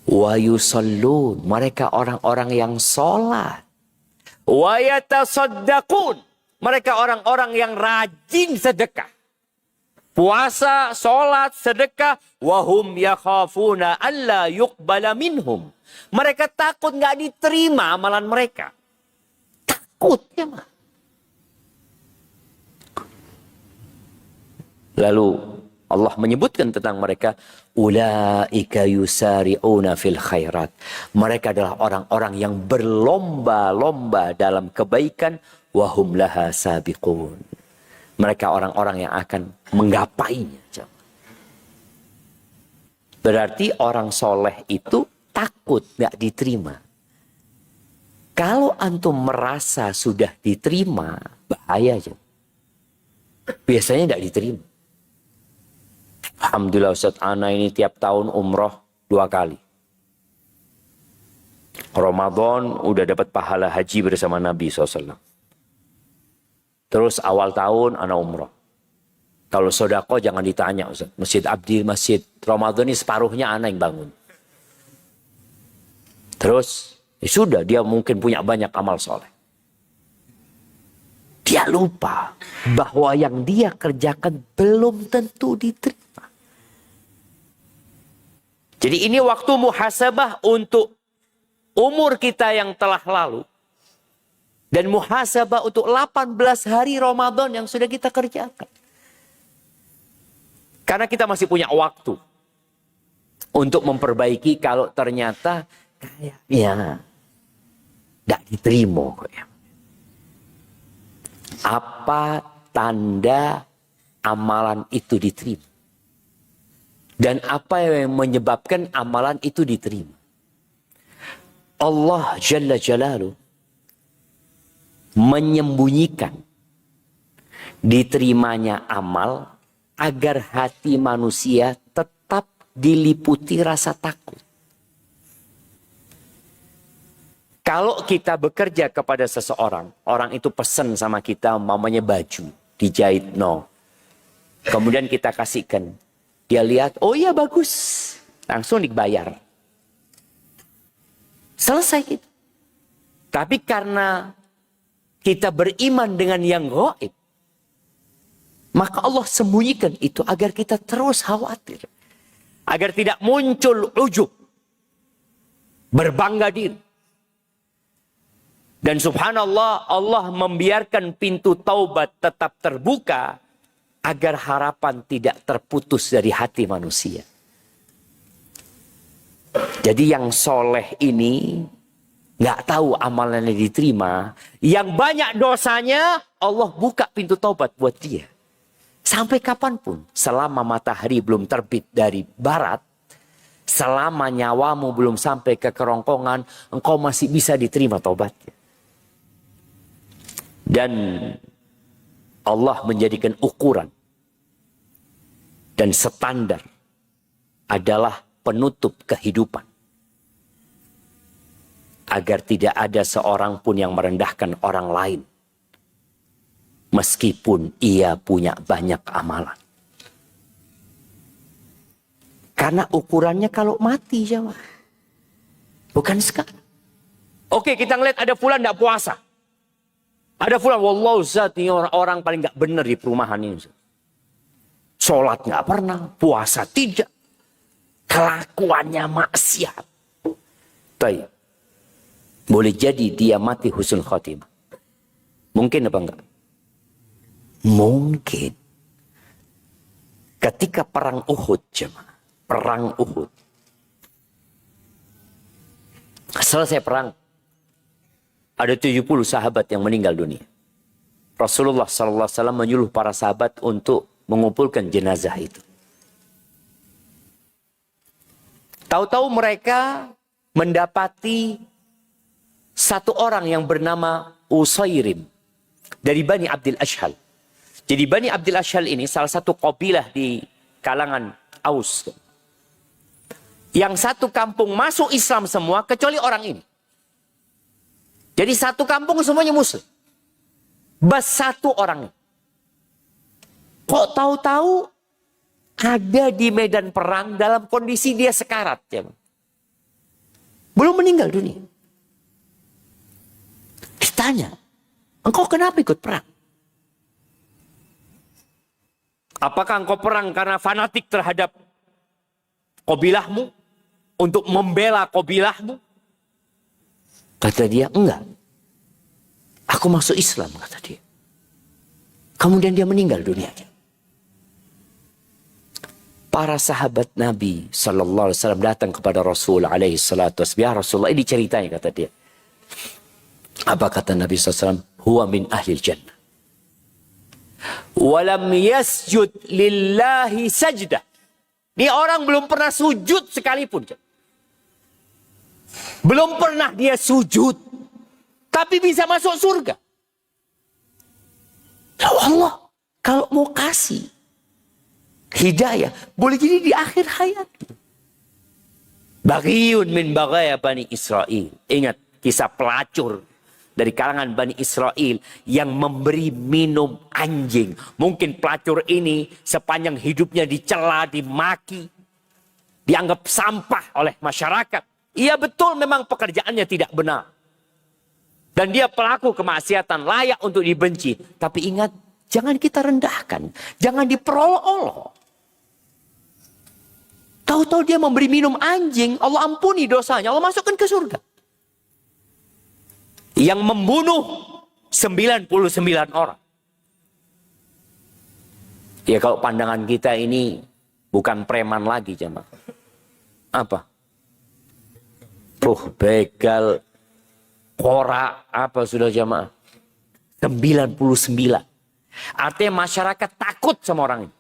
Wa yusallun. Mereka orang-orang yang sholat. Wa yatasaddaqun. Mereka orang-orang yang rajin sedekah. Puasa, sholat, sedekah. Wahum yakhafuna alla yuqbala minhum. Mereka takut nggak diterima amalan mereka. Takut ya mah. Lalu Allah menyebutkan tentang mereka. Ulaika yusari'una fil khairat. Mereka adalah orang-orang yang berlomba-lomba dalam kebaikan. Wahum laha sabiqun. Mereka orang-orang yang akan menggapainya. Berarti orang soleh itu takut gak diterima. Kalau antum merasa sudah diterima, bahaya aja. Biasanya gak diterima. Alhamdulillah Ustaz, ana ini tiap tahun umroh 2 kali. Ramadan udah dapat pahala haji bersama Nabi SAW. Terus awal tahun anak umroh. Kalau sodako jangan ditanya Ustaz. Masjid Abdi, Masjid Ramadan ini separuhnya anak yang bangun. Terus ya sudah, dia mungkin punya banyak amal soleh. Dia lupa bahwa yang dia kerjakan belum tentu diterima. Jadi ini waktu muhasabah untuk umur kita yang telah lalu. Dan muhasabah untuk 18 hari Ramadan yang sudah kita kerjakan. Karena kita masih punya waktu untuk memperbaiki kalau ternyata kayaknya tidak diterima. Apa tanda amalan itu diterima? Dan apa yang menyebabkan amalan itu diterima? Allah Jalla Jalaluh menyembunyikan diterimanya amal agar hati manusia tetap diliputi rasa takut. Kalau kita bekerja kepada seseorang, orang itu pesan sama kita mamanya baju dijahit kemudian kita kasihkan, dia lihat, oh iya bagus, langsung dibayar, selesai gitu. Tapi karena kita beriman dengan yang gaib, maka Allah sembunyikan itu agar kita terus khawatir. Agar tidak muncul ujub. Berbangga diri. Dan subhanallah, Allah membiarkan pintu taubat tetap terbuka. Agar harapan tidak terputus dari hati manusia. Jadi yang soleh ini nggak tahu amalannya diterima, yang banyak dosanya Allah buka pintu taubat buat dia. Sampai kapanpun, selama matahari belum terbit dari barat, selama nyawamu belum sampai ke kerongkongan, engkau masih bisa diterima taubatnya. Dan Allah menjadikan ukuran dan standar adalah penutup kehidupan. Agar tidak ada seorang pun yang merendahkan orang lain. Meskipun ia punya banyak amalan. Karena ukurannya kalau mati jemaah. Bukan sekarang. Oke, kita ngeliat ada fulan tidak puasa. Ada fulan, wallahu Ustaz, ini orang paling gak benar di perumahan ini. Sholat gak pernah, puasa tidak. Kelakuannya maksiat. Baik. Boleh jadi dia mati husnul khotimah. Mungkin apa enggak? Mungkin. Ketika perang Uhud, jemaah. Perang Uhud. Selesai perang. Ada 70 sahabat yang meninggal dunia. Rasulullah SAW menyuruh para sahabat untuk mengumpulkan jenazah itu. Tahu-tahu mereka mendapati satu orang yang bernama Usairim dari Bani Abdil Ashhal. Jadi Bani Abdil Ashhal ini salah satu kabilah di kalangan Aus. Yang satu kampung masuk Islam semua kecuali orang ini. Jadi satu kampung semuanya Muslim. Bas satu orang. Kok tahu-tahu ada di medan perang dalam kondisi dia sekarat. Ya. Belum meninggal dunia. Ditanya, engkau kenapa ikut perang? Apakah engkau perang karena fanatik terhadap kabilahmu? Untuk membela kabilahmu? Kata dia, enggak. Aku masuk Islam, kata dia. Kemudian dia meninggal dunianya. Para sahabat Nabi Sallallahu Alaihi Wasallam datang kepada Rasul Alaihi Salatu Wasallam. Ya Rasulullah, ini ceritanya, kata dia. Apa kata Nabi SAW? Huwa min ahlil jannah. Walam yasjud lillahi sajdah. Ini orang belum pernah sujud sekalipun. Belum pernah dia sujud. Tapi bisa masuk surga. Ya Allah, kalau mau kasih hidayah, boleh jadi di akhir hayat. Baghiyun min baghaya Bani Israel. Ingat kisah pelacur dari kalangan Bani Israel yang memberi minum anjing. Mungkin pelacur ini sepanjang hidupnya dicela, dimaki, dianggap sampah oleh masyarakat. Iya betul memang pekerjaannya tidak benar. Dan dia pelaku kemaksiatan, layak untuk dibenci. Tapi ingat, jangan kita rendahkan. Jangan diperolok-olok. Tahu-tahu dia memberi minum anjing, Allah ampuni dosanya, Allah masukkan ke surga. Yang membunuh 99 orang. Ya kalau pandangan kita ini bukan preman lagi jemaah. Apa? Begal, korak, apa sudah jemaah? 99. Artinya masyarakat takut sama orang ini.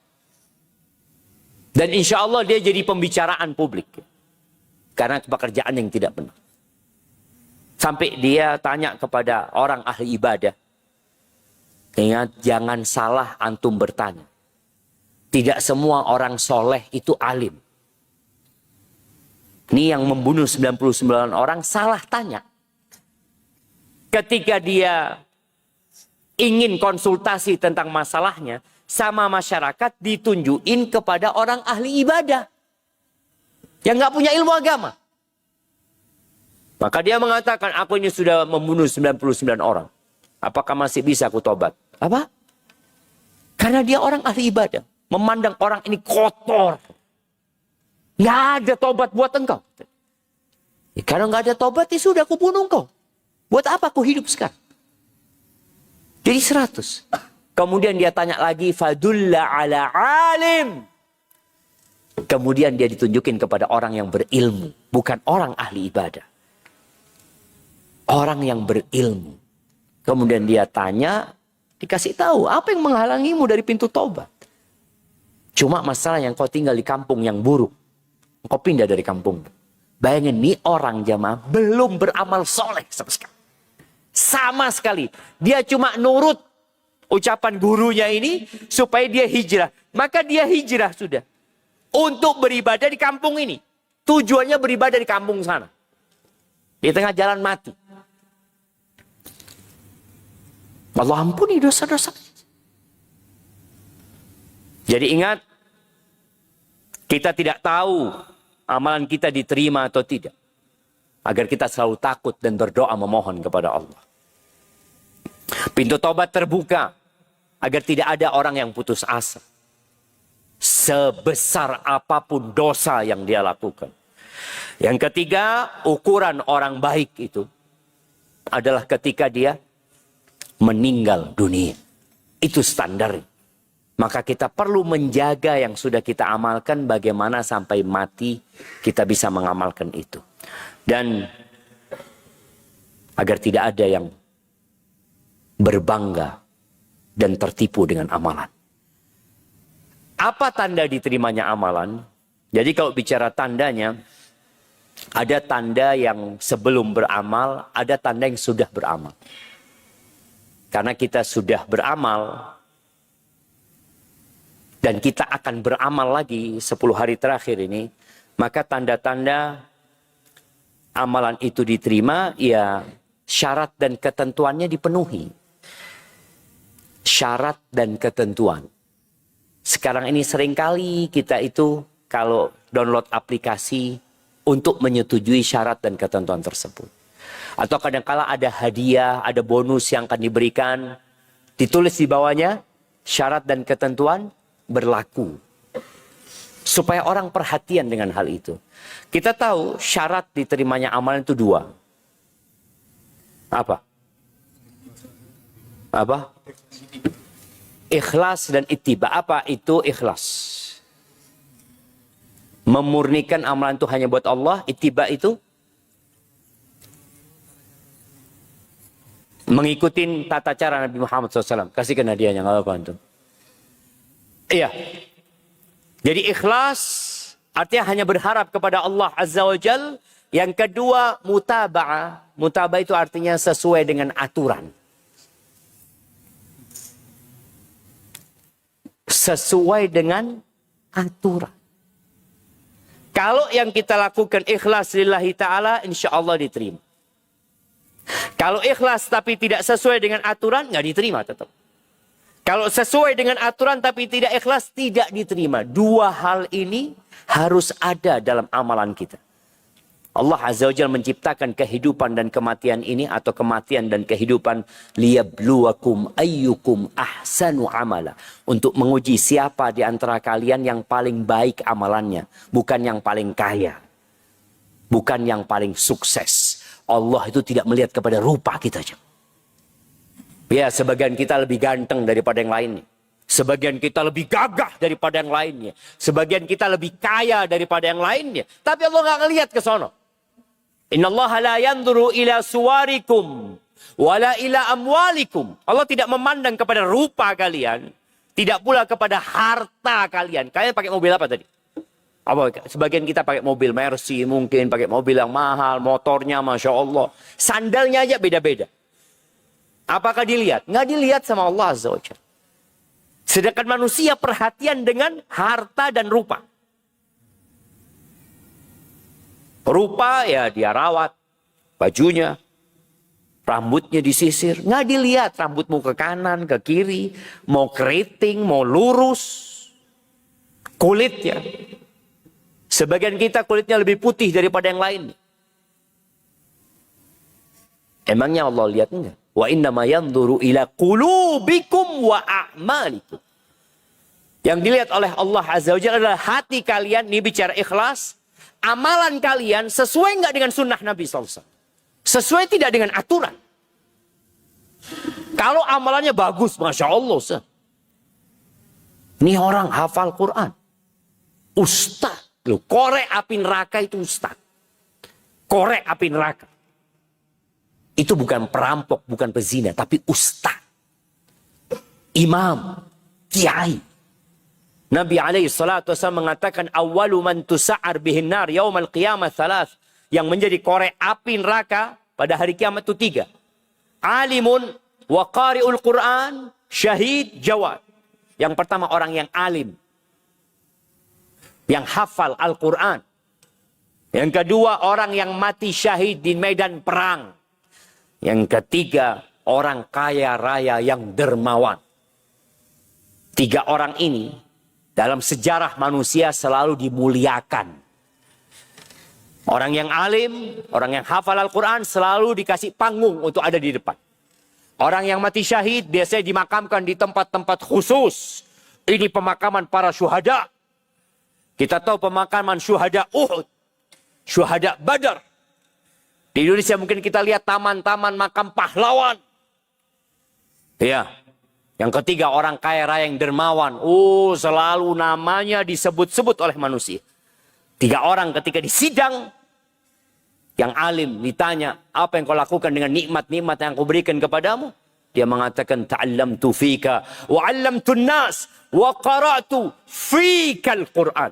Dan insya Allah dia jadi pembicaraan publik. Karena pekerjaan yang tidak benar. Sampai dia tanya kepada orang ahli ibadah. Ingat, jangan salah antum bertanya. Tidak semua orang soleh itu alim. Ini yang membunuh 99 orang salah tanya. Ketika dia ingin konsultasi tentang masalahnya, sama masyarakat ditunjukin kepada orang ahli ibadah. Yang nggak punya ilmu agama. Maka dia mengatakan, aku ini sudah membunuh 99 orang. Apakah masih bisa aku tobat? Apa? Karena dia orang ahli ibadah. Memandang orang ini kotor. Nggak ada tobat buat engkau. Ya, kalau nggak ada tobat, ya sudah aku bunuh engkau. Buat apa aku hidup sekarang? Jadi 100. Kemudian dia tanya lagi, fadulla ala alim. Kemudian dia ditunjukin kepada orang yang berilmu. Bukan orang ahli ibadah. Orang yang berilmu. Kemudian dia tanya, dikasih tahu apa yang menghalangimu dari pintu tobat. Cuma masalah yang kau tinggal di kampung yang buruk. engkau pindah dari kampung. Bayangin nih orang jamaah belum beramal soleh sama sekali. Sama sekali. Dia cuma nurut ucapan gurunya ini supaya dia hijrah. Maka dia hijrah sudah. Untuk beribadah di kampung ini. Tujuannya beribadah di kampung sana. Di tengah jalan mati. Allah ampuni dosa-dosa. Jadi ingat, kita tidak tahu amalan kita diterima atau tidak. Agar kita selalu takut dan berdoa memohon kepada Allah. Pintu tobat terbuka. Agar tidak ada orang yang putus asa. Sebesar apapun dosa yang dia lakukan. Yang ketiga, ukuran orang baik itu adalah ketika dia meninggal dunia. Itu standar. Maka kita perlu menjaga yang sudah kita amalkan bagaimana sampai mati kita bisa mengamalkan itu. Dan agar tidak ada yang berbangga dan tertipu dengan amalan. Apa tanda diterimanya amalan? Jadi kalau bicara tandanya, ada tanda yang sebelum beramal, ada tanda yang sudah beramal. Karena kita sudah beramal, dan kita akan beramal lagi 10 hari terakhir ini, maka tanda-tanda amalan itu diterima, ya syarat dan ketentuannya dipenuhi. Syarat dan ketentuan. Sekarang ini seringkali kita itu kalau download aplikasi untuk menyetujui syarat dan ketentuan tersebut. Atau kadang-kala ada hadiah, ada bonus yang akan diberikan. Ditulis di bawahnya, syarat dan ketentuan berlaku. Supaya orang perhatian dengan hal itu. Kita tahu syarat diterimanya amalan itu 2. Apa? Apa? Ikhlas dan ittiba. Apa itu ikhlas? Memurnikan amalan itu hanya buat Allah. Ittiba itu mengikuti tata cara Nabi Muhammad SAW. Kasihkan hadiahnya, nggak apa-apa antum. Iya. Jadi ikhlas artinya hanya berharap kepada Allah Azza wa Jal. Yang kedua mutaba'ah. Mutaba'ah itu artinya sesuai dengan aturan. Sesuai dengan aturan. Kalau yang kita lakukan ikhlas lillahi ta'ala, insya Allah diterima. Kalau ikhlas tapi tidak sesuai dengan aturan, nggak diterima tetap. Kalau sesuai dengan aturan tapi tidak ikhlas, tidak diterima. 2 hal ini harus ada dalam amalan kita. Allah Azza wa Jalla menciptakan kehidupan dan kematian ini, atau kematian dan kehidupan, liyabluwakum ayyukum ahsanu amala. Untuk menguji siapa di antara kalian yang paling baik amalannya. Bukan yang paling kaya. Bukan yang paling sukses. Allah itu tidak melihat kepada rupa kita. Ya, sebagian kita lebih ganteng daripada yang lainnya. Sebagian kita lebih gagah daripada yang lainnya. Sebagian kita lebih kaya daripada yang lainnya. Tapi Allah nggak ngelihat ke sono. Innallaha la yanzuru ila suwarikum wala ila amwalikum. Allah tidak memandang kepada rupa kalian, tidak pula kepada harta kalian. Kalian pakai mobil apa tadi? Apa? Sebagian kita pakai mobil Mercy, mungkin pakai mobil yang mahal, motornya Masya Allah. Sandalnya aja beda-beda. Apakah dilihat? Nggak dilihat sama Allah Azza wa Jalla. Sedangkan manusia perhatian dengan harta dan rupa. Rupa ya dia rawat, bajunya, rambutnya disisir. Nggak dilihat rambutmu ke kanan, ke kiri, mau keriting, mau lurus. Kulitnya. Sebagian kita kulitnya lebih putih daripada yang lain. Emangnya Allah lihat enggak? Wa innama yanzuru ila qulubikum wa a'malikum. Yang dilihat oleh Allah Azza wa Jalla adalah hati kalian, ini bicara ikhlas. Amalan kalian sesuai enggak dengan sunnah Nabi SAW? Sesuai tidak dengan aturan? Kalau amalannya bagus, Masya Allah. Ini orang hafal Quran. Ustaz. Loh, korek api neraka itu ustaz. Korek api neraka. Itu bukan perampok, bukan pezina, tapi ustaz. Imam, kiai. Nabi SAW mengatakan awwalu man tusa'ar bihin nar yaumal qiyamah thalath. Yang menjadi korek api neraka pada hari kiamat itu 3. Alimun wa qari'ul Quran, syahid, jawad. Yang pertama orang yang alim, yang hafal Al-Quran. Yang kedua orang yang mati syahid di medan perang. Yang ketiga orang kaya raya yang dermawan. 3 orang ini dalam sejarah manusia selalu dimuliakan. Orang yang alim, orang yang hafal Al-Quran selalu dikasih panggung untuk ada di depan. Orang yang mati syahid biasanya dimakamkan di tempat-tempat khusus. Ini pemakaman para syuhada. Kita tahu pemakaman syuhada Uhud, syuhada Badar. Di Indonesia mungkin kita lihat taman-taman makam pahlawan. Ya. Yang ketiga orang kaya raya yang dermawan. Selalu namanya disebut-sebut oleh manusia. 3 orang ketika disidang, yang alim ditanya, apa yang kau lakukan dengan nikmat-nikmat yang aku berikan kepadamu? Dia mengatakan, ta'allamtu fika wa 'allamtun nas wa qara'tu fika al-Qur'an.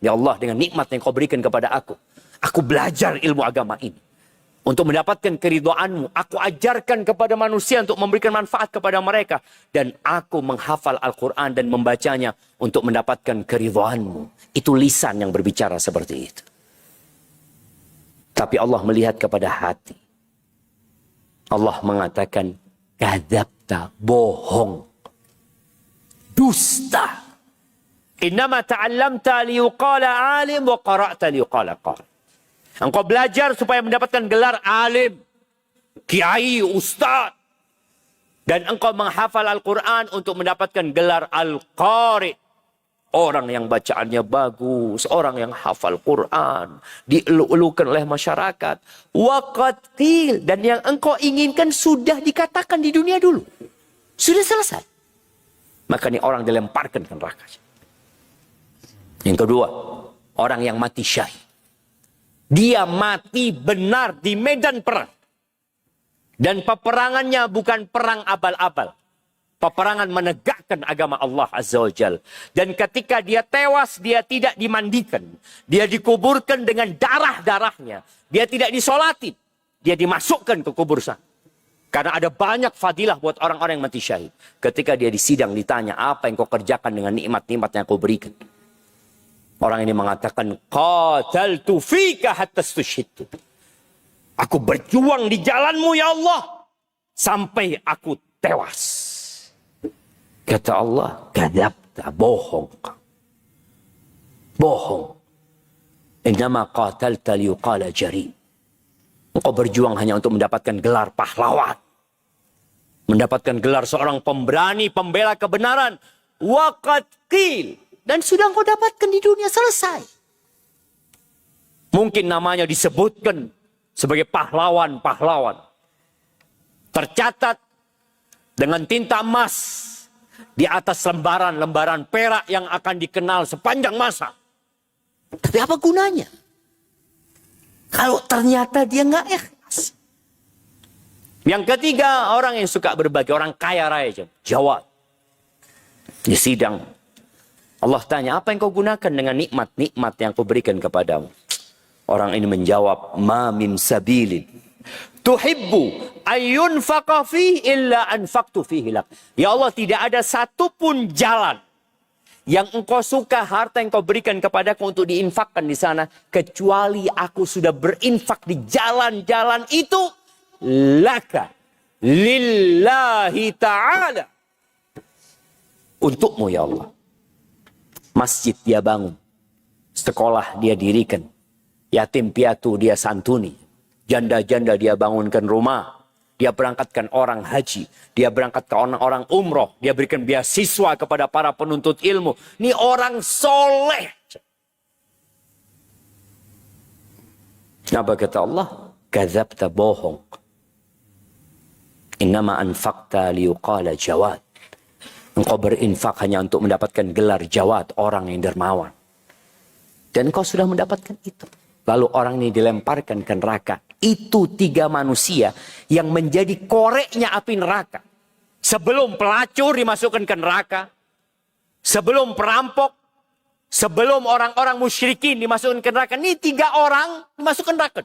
Ya Allah, dengan nikmat yang kau berikan kepada aku belajar ilmu agama ini. Untuk mendapatkan keridhaanmu, aku ajarkan kepada manusia untuk memberikan manfaat kepada mereka. Dan aku menghafal Al-Quran dan membacanya untuk mendapatkan keridhaanmu. Itu lisan yang berbicara seperti itu. Tapi Allah melihat kepada hati. Allah mengatakan, kadzabta, bohong, dusta. Innama ta'allamta liyuqala alim wa qara'ta liyuqala qari. Engkau belajar supaya mendapatkan gelar alim, kiai, ustaz. Dan engkau menghafal Al-Quran untuk mendapatkan gelar al-qari. Orang yang bacaannya bagus, orang yang hafal Quran, dielu-elukan oleh masyarakat. Waqad qil, dan yang engkau inginkan sudah dikatakan di dunia dulu. Sudah selesai. Maka ini orang dilemparkan ke neraka. Yang kedua, orang yang mati syahid. Dia mati benar di medan perang. Dan peperangannya bukan perang abal-abal. Peperangan menegakkan agama Allah Azza wa Jal. Dan ketika dia tewas, dia tidak dimandikan. Dia dikuburkan dengan darah-darahnya. Dia tidak disolatin. Dia dimasukkan ke kubur sana. Karena ada banyak fadilah buat orang-orang yang mati syahid. Ketika dia disidang ditanya, apa yang kau kerjakan dengan nikmat-nikmat yang kau berikan? Orang ini mengatakan, qataltu fika hatta stushhidtu. Aku berjuang di jalanmu ya Allah. Sampai aku tewas. Kata Allah, kadzabta, bohong. Bohong. Innama qatalta liyuqala jari. Engkau berjuang hanya untuk mendapatkan gelar pahlawan. Mendapatkan gelar seorang pemberani, pembela kebenaran. Waqad qil. Dan sudah engkau dapatkan di dunia, selesai. Mungkin namanya disebutkan sebagai pahlawan-pahlawan. Tercatat dengan tinta emas. Di atas lembaran-lembaran perak yang akan dikenal sepanjang masa. Tapi apa gunanya? Kalau ternyata dia nggak ikhlas. Yang ketiga, orang yang suka berbagi. Orang kaya raya. Jawab. Di sidang. Allah tanya, apa yang kau gunakan dengan nikmat-nikmat yang kau berikan kepadamu? Orang ini menjawab, ma min sabilin tuhibbu ayyunfaqa fihi illa anfaqtu fihi lak. Ya Allah, tidak ada satupun jalan yang engkau suka harta yang kau berikan kepadaku untuk diinfakkan di sana, kecuali aku sudah berinfak di jalan-jalan itu laka, lillahi ta'ala, untukmu ya Allah. Masjid dia bangun, sekolah dia dirikan, yatim piatu dia santuni, janda-janda dia bangunkan rumah. Dia berangkatkan orang haji. Dia berangkatkan orang-orang umroh. Dia berikan beasiswa kepada para penuntut ilmu. Ini orang soleh. Apa kata Allah? Kadzabta, bohong. Innama anfaqta liyuqala jawad. Engkau berinfak hanya untuk mendapatkan gelar jawad, orang yang dermawan. Dan engkau sudah mendapatkan itu. Lalu orang ini dilemparkan ke neraka. Itu 3 manusia yang menjadi koreknya api neraka. Sebelum pelacur dimasukkan ke neraka. sebelum perampok, sebelum orang-orang musyrikin dimasukkan ke neraka. Ini 3 orang dimasukkan neraka.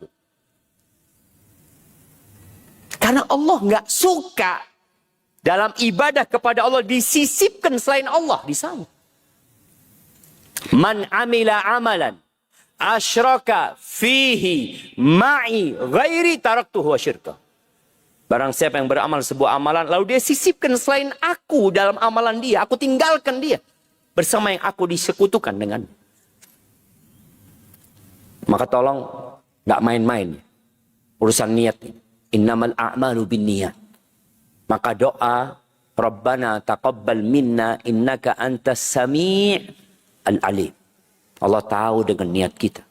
Karena Allah nggak suka dalam ibadah kepada Allah disisipkan selain Allah di sana. Man amila amalan asyraka fihi ma'i ghairi taraktuhu wa syirka. Barang siapa yang beramal sebuah amalan lalu dia sisipkan selain aku dalam amalan dia, aku tinggalkan dia bersama yang aku disekutukan dengan. Maka tolong nggak main-main urusan niat. Innamal a'malu binniyat. Maka doa Rabbana taqabbal minna innaka antas sami' al-alim. Allah tahu dengan niat kita.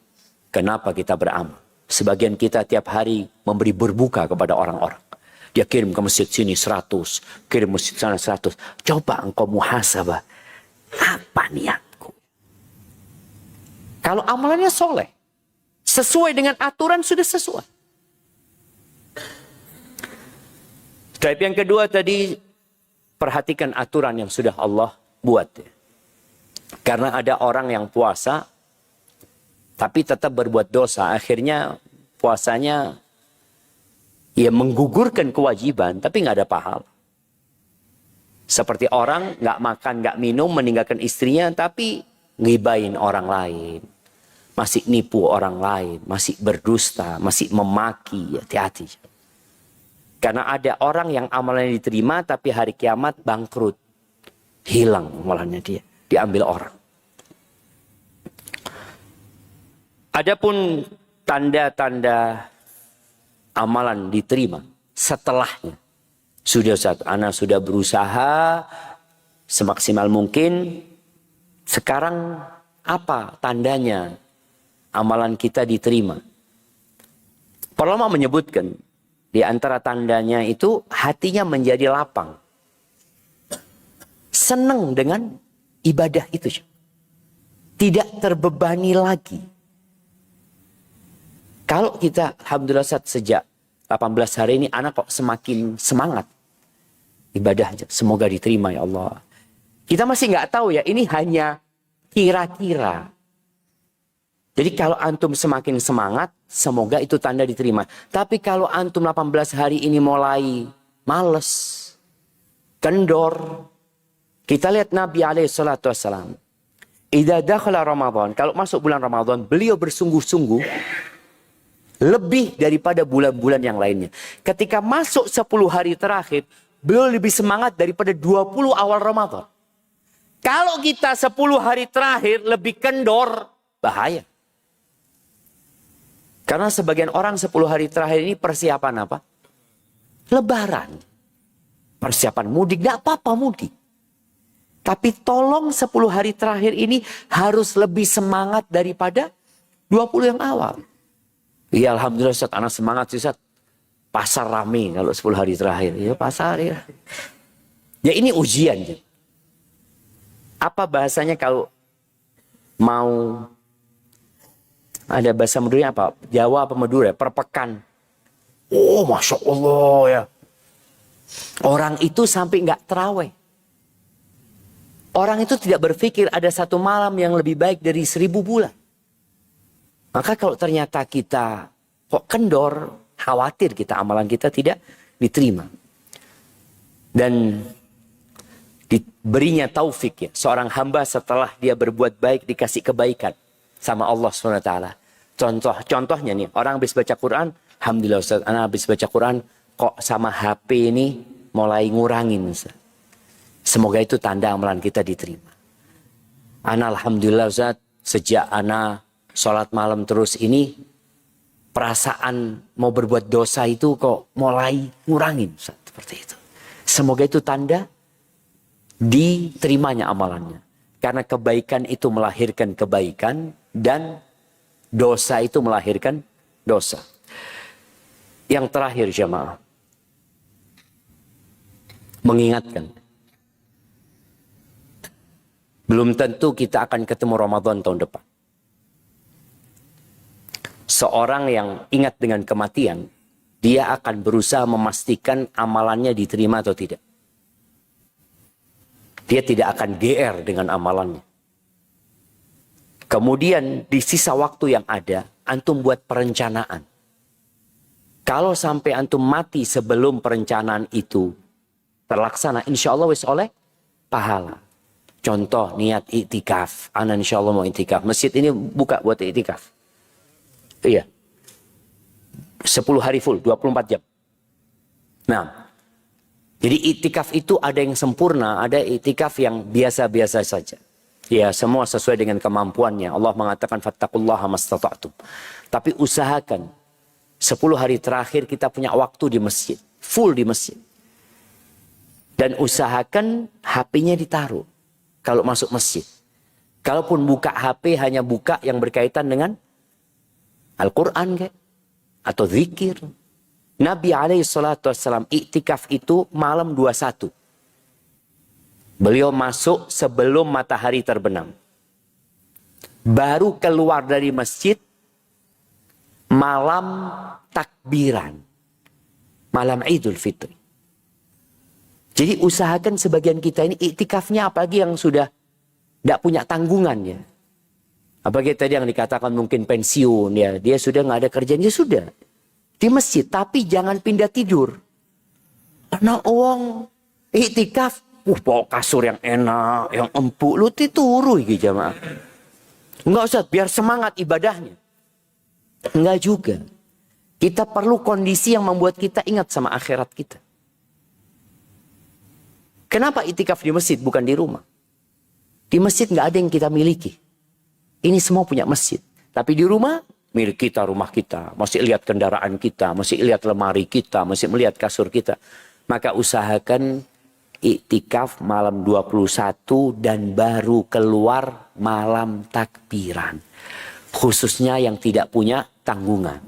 Kenapa kita beramal? Sebagian kita tiap hari memberi berbuka kepada orang-orang. Dia kirim ke masjid sini 100, kirim masjid sana 100. Coba engkau muhasabah. Apa niatku? Kalau amalannya soleh, sesuai dengan aturan sudah sesuai. Type yang kedua tadi, perhatikan aturan yang sudah Allah buat. Karena ada orang yang puasa, tapi tetap berbuat dosa. Akhirnya puasanya ya menggugurkan kewajiban, tapi nggak ada pahala. Seperti orang nggak makan, nggak minum, meninggalkan istrinya, tapi ngibain orang lain. Masih nipu orang lain, masih berdusta, masih memaki. Hati-hati. Karena ada orang yang amalannya diterima, tapi hari kiamat bangkrut. Hilang amalannya dia. Diambil orang. Adapun tanda-tanda amalan diterima setelahnya. Sudah Ustaz, ana sudah berusaha semaksimal mungkin. Sekarang apa tandanya amalan kita diterima? Para ulama menyebutkan di antara tandanya itu hatinya menjadi lapang. Senang dengan ibadah itu. Tidak terbebani lagi. Kalau kita, alhamdulillah sejak 18 hari ini anak kok semakin semangat. Ibadahnya semoga diterima ya Allah. Kita masih nggak tahu ya, ini hanya kira-kira. Jadi kalau antum semakin semangat, semoga itu tanda diterima. Tapi kalau antum 18 hari ini mulai males, kendor. Kita lihat Nabi SAW. Idza dakhala Ramadan, kalau masuk bulan Ramadan, beliau bersungguh-sungguh lebih daripada bulan-bulan yang lainnya. Ketika masuk 10 hari terakhir, beliau lebih semangat daripada 20 awal Ramadan. Kalau kita 10 hari terakhir lebih kendor, bahaya. Karena sebagian orang 10 hari terakhir ini persiapan apa? Lebaran. Persiapan mudik, tidak apa-apa mudik. Tapi tolong 10 hari terakhir ini harus lebih semangat daripada 20 yang awal. Ya alhamdulillah Ustaz, anak semangat sih Ustaz. Pasar rame kalau 10 hari terakhir. Ya pasar ya. Ya ini ujian. Ya. Apa bahasanya kalau mau... Ada bahasa Madura apa? Jawa apa Madura? Perpekan. Oh, Masya Allah ya. Orang itu sampai nggak terawih. Orang itu tidak berpikir ada satu malam yang lebih baik dari 1000 bulan. Maka kalau ternyata kita kok kendor, khawatir kita amalan kita tidak diterima. Dan diberinya taufik ya. Seorang hamba setelah dia berbuat baik dikasih kebaikan sama Allah SWT. Contohnya nih, orang habis baca Quran, alhamdulillah Ustaz, anak habis baca Quran, kok sama HP ini mulai ngurangin Ustaz. Semoga itu tanda amalan kita diterima. Anak alhamdulillah Ustaz, sejak anak sholat malam terus ini, perasaan mau berbuat dosa itu kok mulai ngurangin Ustaz. Seperti itu. Semoga itu tanda diterimanya amalannya. Karena kebaikan itu melahirkan kebaikan dan dosa itu melahirkan dosa. Yang terakhir jemaah, mengingatkan. Belum tentu kita akan ketemu Ramadan tahun depan. Seorang yang ingat dengan kematian, dia akan berusaha memastikan amalannya diterima atau tidak. Dia tidak akan GR dengan amalannya. Kemudian di sisa waktu yang ada, antum buat perencanaan. Kalau sampai antum mati sebelum perencanaan itu terlaksana, insya Allah wis oleh pahala. Contoh niat iktikaf. Ana insya Allah mau iktikaf. Masjid ini buka buat iktikaf. Iya. 10 hari full, 24 jam. Nah, jadi iktikaf itu ada yang sempurna, ada iktikaf yang biasa-biasa saja. Ya, semua sesuai dengan kemampuannya. Allah mengatakan fattaqullaha mastata'tum. Tapi usahakan 10 hari terakhir kita punya waktu di masjid, full di masjid. Dan usahakan HP-nya ditaruh kalau masuk masjid. Kalaupun buka HP hanya buka yang berkaitan dengan Al-Quran kayak atau zikir. Nabi SAW iktikaf itu malam 21. Beliau masuk sebelum matahari terbenam. Baru keluar dari masjid malam takbiran. Malam Idul Fitri. Jadi usahakan sebagian kita ini iktikafnya apalagi yang sudah tidak punya tanggungannya. Apalagi tadi yang dikatakan mungkin pensiun ya. Dia sudah nggak ada kerjaan, dia sudah. Di masjid, tapi jangan pindah tidur. Karena uang iktikaf, bawa kasur yang enak, yang empuk, lu tituru gitu jamaah. Enggak usah, biar semangat ibadahnya. Enggak juga. Kita perlu kondisi yang membuat kita ingat sama akhirat kita. Kenapa iktikaf di masjid bukan di rumah? Di masjid nggak ada yang kita miliki. Ini semua punya masjid. Tapi di rumah, milik kita, rumah kita. Masih lihat kendaraan kita, masih lihat lemari kita, masih melihat kasur kita. Maka usahakan iktikaf malam 21 dan baru keluar malam takbiran. Khususnya yang tidak punya tanggungan.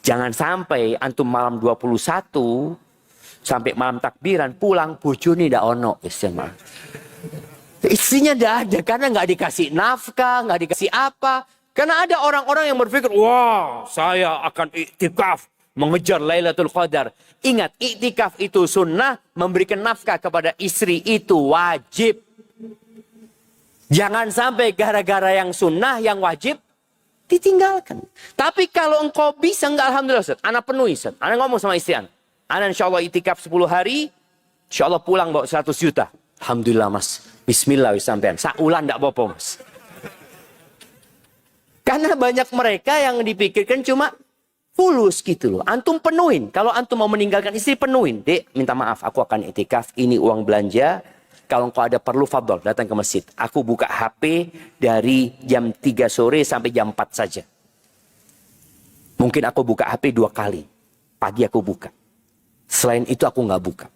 Jangan sampai antum malam 21 sampai malam takbiran pulang bojone ndak ono istimewa. Istrinya ndak ada karena nggak dikasih nafkah, nggak dikasih apa. Karena ada orang-orang yang berpikir, wah saya akan iktikaf mengejar Lailatul Qadar. Ingat, iktikaf itu sunnah, memberikan nafkah kepada istri itu wajib. Jangan sampai gara-gara yang sunnah, yang wajib ditinggalkan. Tapi kalau engkau bisa, enggak alhamdulillah Ustaz. Anak penuhi Ustaz. Anak ngomong sama istri anak. Anak insya Allah iktikaf 10 hari, insya Allah pulang bawa 100 juta. Alhamdulillah mas. Bismillah sampean. Saulan enggak apa-apa mas. Karena banyak mereka yang dipikirkan cuma fulus gitu loh. Antum penuhin. Kalau antum mau meninggalkan istri, penuhin. Dek, minta maaf. Aku akan iktikaf. Ini uang belanja. Kalau engkau ada perlu, fadol. Datang ke masjid. Aku buka HP dari jam 3 sore sampai jam 4 saja. Mungkin aku buka HP 2 kali. Pagi aku buka. Selain itu aku nggak buka.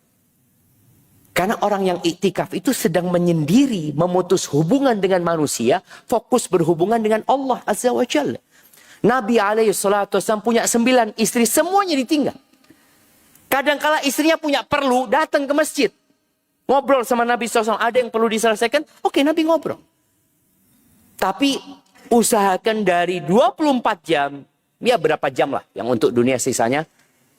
Karena orang yang iktikaf itu sedang menyendiri, memutus hubungan dengan manusia, fokus berhubungan dengan Allah Azza wa Jalla. Nabi SAW punya 9 istri, semuanya ditinggal. Kadangkala istrinya punya perlu, datang ke masjid. Ngobrol sama Nabi SAW, ada yang perlu diselesaikan, oke Nabi ngobrol. Tapi usahakan dari 24 jam, ya berapa jam lah, yang untuk dunia sisanya,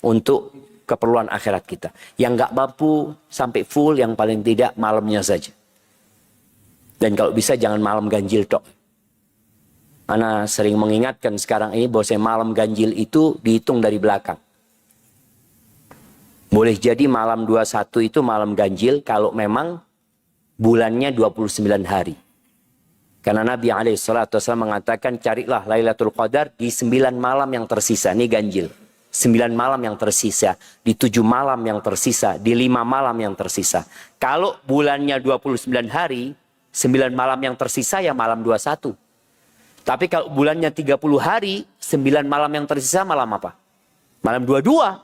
untuk keperluan akhirat kita. Yang nggak mampu sampai full, yang paling tidak malamnya saja. Dan kalau bisa jangan malam ganjil tok. Ana sering mengingatkan sekarang ini bahwa malam ganjil itu dihitung dari belakang. Boleh jadi malam 21 itu malam ganjil kalau memang bulannya 29 hari. Karena Nabi SAW mengatakan carilah Lailatul Qadar di 9 malam yang tersisa. Ini ganjil. 9 malam yang tersisa, di 7 malam yang tersisa, di 5 malam yang tersisa. Kalau bulannya 29 hari, 9 malam yang tersisa ya malam 21. Tapi kalau bulannya 30 hari, 9 malam yang tersisa malam apa? Malam 22.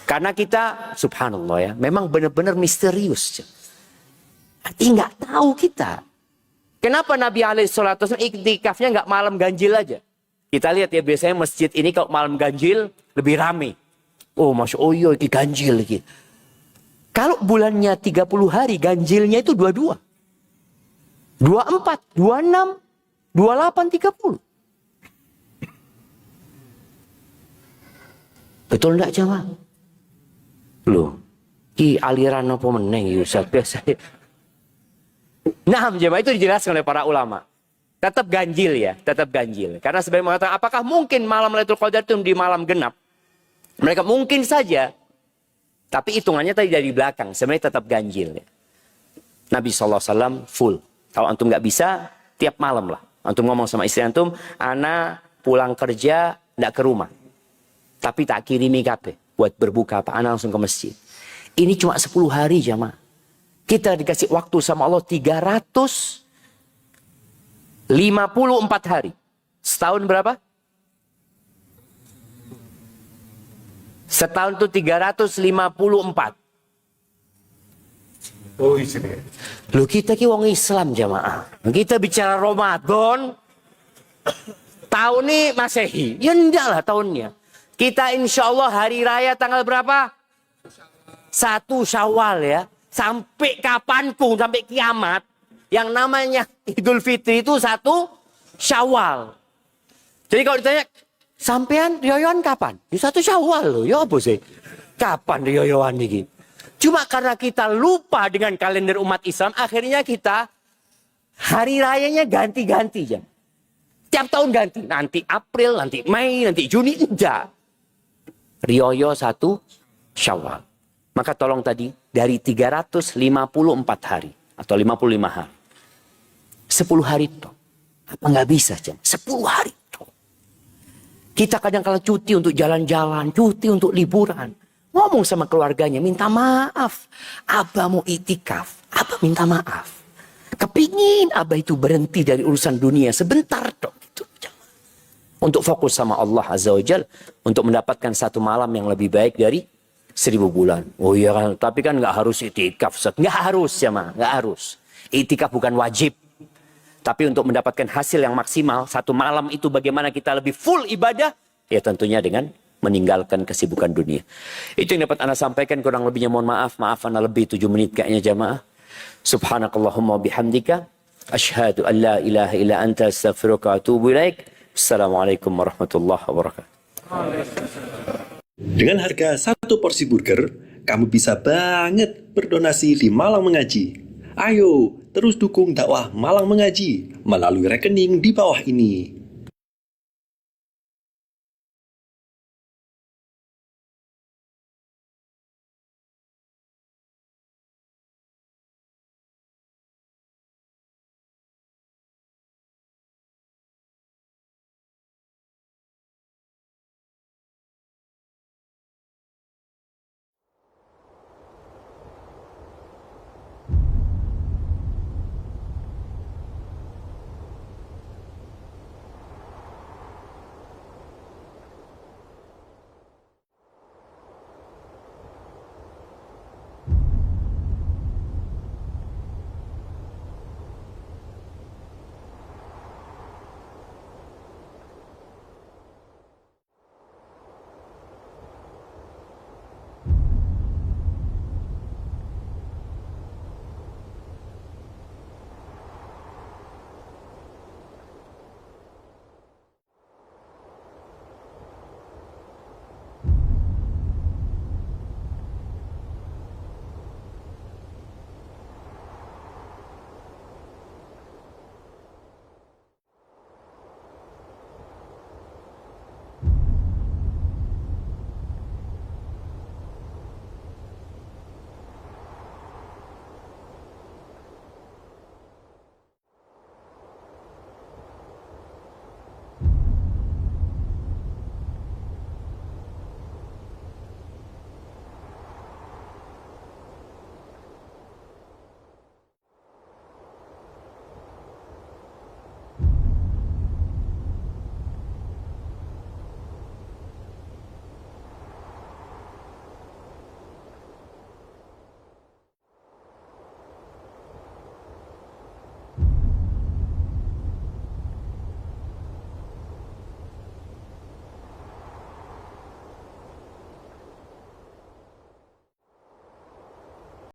Karena kita, subhanallah ya, memang benar-benar misterius. Artinya nggak tahu kita. Kenapa Nabi SAW iktikafnya nggak malam ganjil aja? Kita lihat ya biasanya masjid ini kalau malam ganjil lebih rame. Oh masya Allah, oh iya ini ganjil lagi. Kalau bulannya 30 hari ganjilnya itu 22. 24, 26, 28, 30. Betul enggak jamaah? Loh, Iki aliran apa meneng ya Ustaz biasa. Nah, jemaah itu dijelaskan oleh para ulama. Tetap ganjil ya, tetap ganjil. Karena sebagian mengatakan apakah mungkin malam Lailatul Qadar itu di malam genap? Mereka mungkin saja. Tapi hitungannya tadi dari belakang, sebenarnya tetap ganjil ya. Nabi SAW full. Kalau antum nggak bisa, tiap malam lah. Antum ngomong sama istri antum, ana pulang kerja, nggak ke rumah. Tapi tak kirimi kape buat berbuka apa, ana langsung ke masjid. Ini cuma 10 hari jamaah. Kita dikasih waktu sama Allah 354 hari. Setahun berapa? Setahun itu 354.
Oh iya.
Loh kita ki wong Islam jamaah. Kita bicara Ramadan. Tahun ini Masehi. Ya enggak lah tahunnya. Kita insya Allah hari raya tanggal berapa? 1 Syawal ya. Sampai kapanpun, sampai kiamat. Yang namanya Idul Fitri itu 1 Syawal. Jadi kalau ditanya, sampean riyoyoan kapan? Ya 1 Syawal loh. Ya apa sih? Kapan riyoyoan ini? Cuma karena kita lupa dengan kalender umat Islam, akhirnya kita hari rayanya ganti-ganti ya. Tiap tahun ganti. Nanti April, nanti Mei, nanti Juni. Enggak. Riyoyo 1 Syawal. Maka tolong tadi, dari 354 hari. Atau 55 hari. 10 hari itu. Apa nggak bisa jam? 10 hari itu. Kita kadang-kadang cuti untuk jalan-jalan. Cuti untuk liburan. Ngomong sama keluarganya, minta maaf. Abah mau itikaf. Abah minta maaf. Kepingin Abah itu berhenti dari urusan dunia. Sebentar dong. Gitu. Untuk fokus sama Allah Azza wa Jal. Untuk mendapatkan satu malam yang lebih baik dari 1000 bulan. Oh iya kan, tapi kan nggak harus itikaf. Nggak harus ya mah, nggak harus. Itikaf bukan wajib. Tapi untuk mendapatkan hasil yang maksimal, satu malam itu bagaimana kita lebih full ibadah, ya tentunya dengan meninggalkan kesibukan dunia. Itu yang dapat Anda sampaikan, kurang lebihnya mohon maaf. Maaf Anda lebih 7 menit kayaknya jamaah. Subhanakallahumma bihamdika. Ashhadu an la ilaha illa anta astaghfiruka wa atubu ilaik. Assalamualaikum warahmatullahi wabarakatuh.
Dengan harga 1 porsi burger, kamu bisa banget berdonasi di Malang Mengaji. Ayo, terus dukung dakwah Malang Mengaji melalui rekening di bawah ini.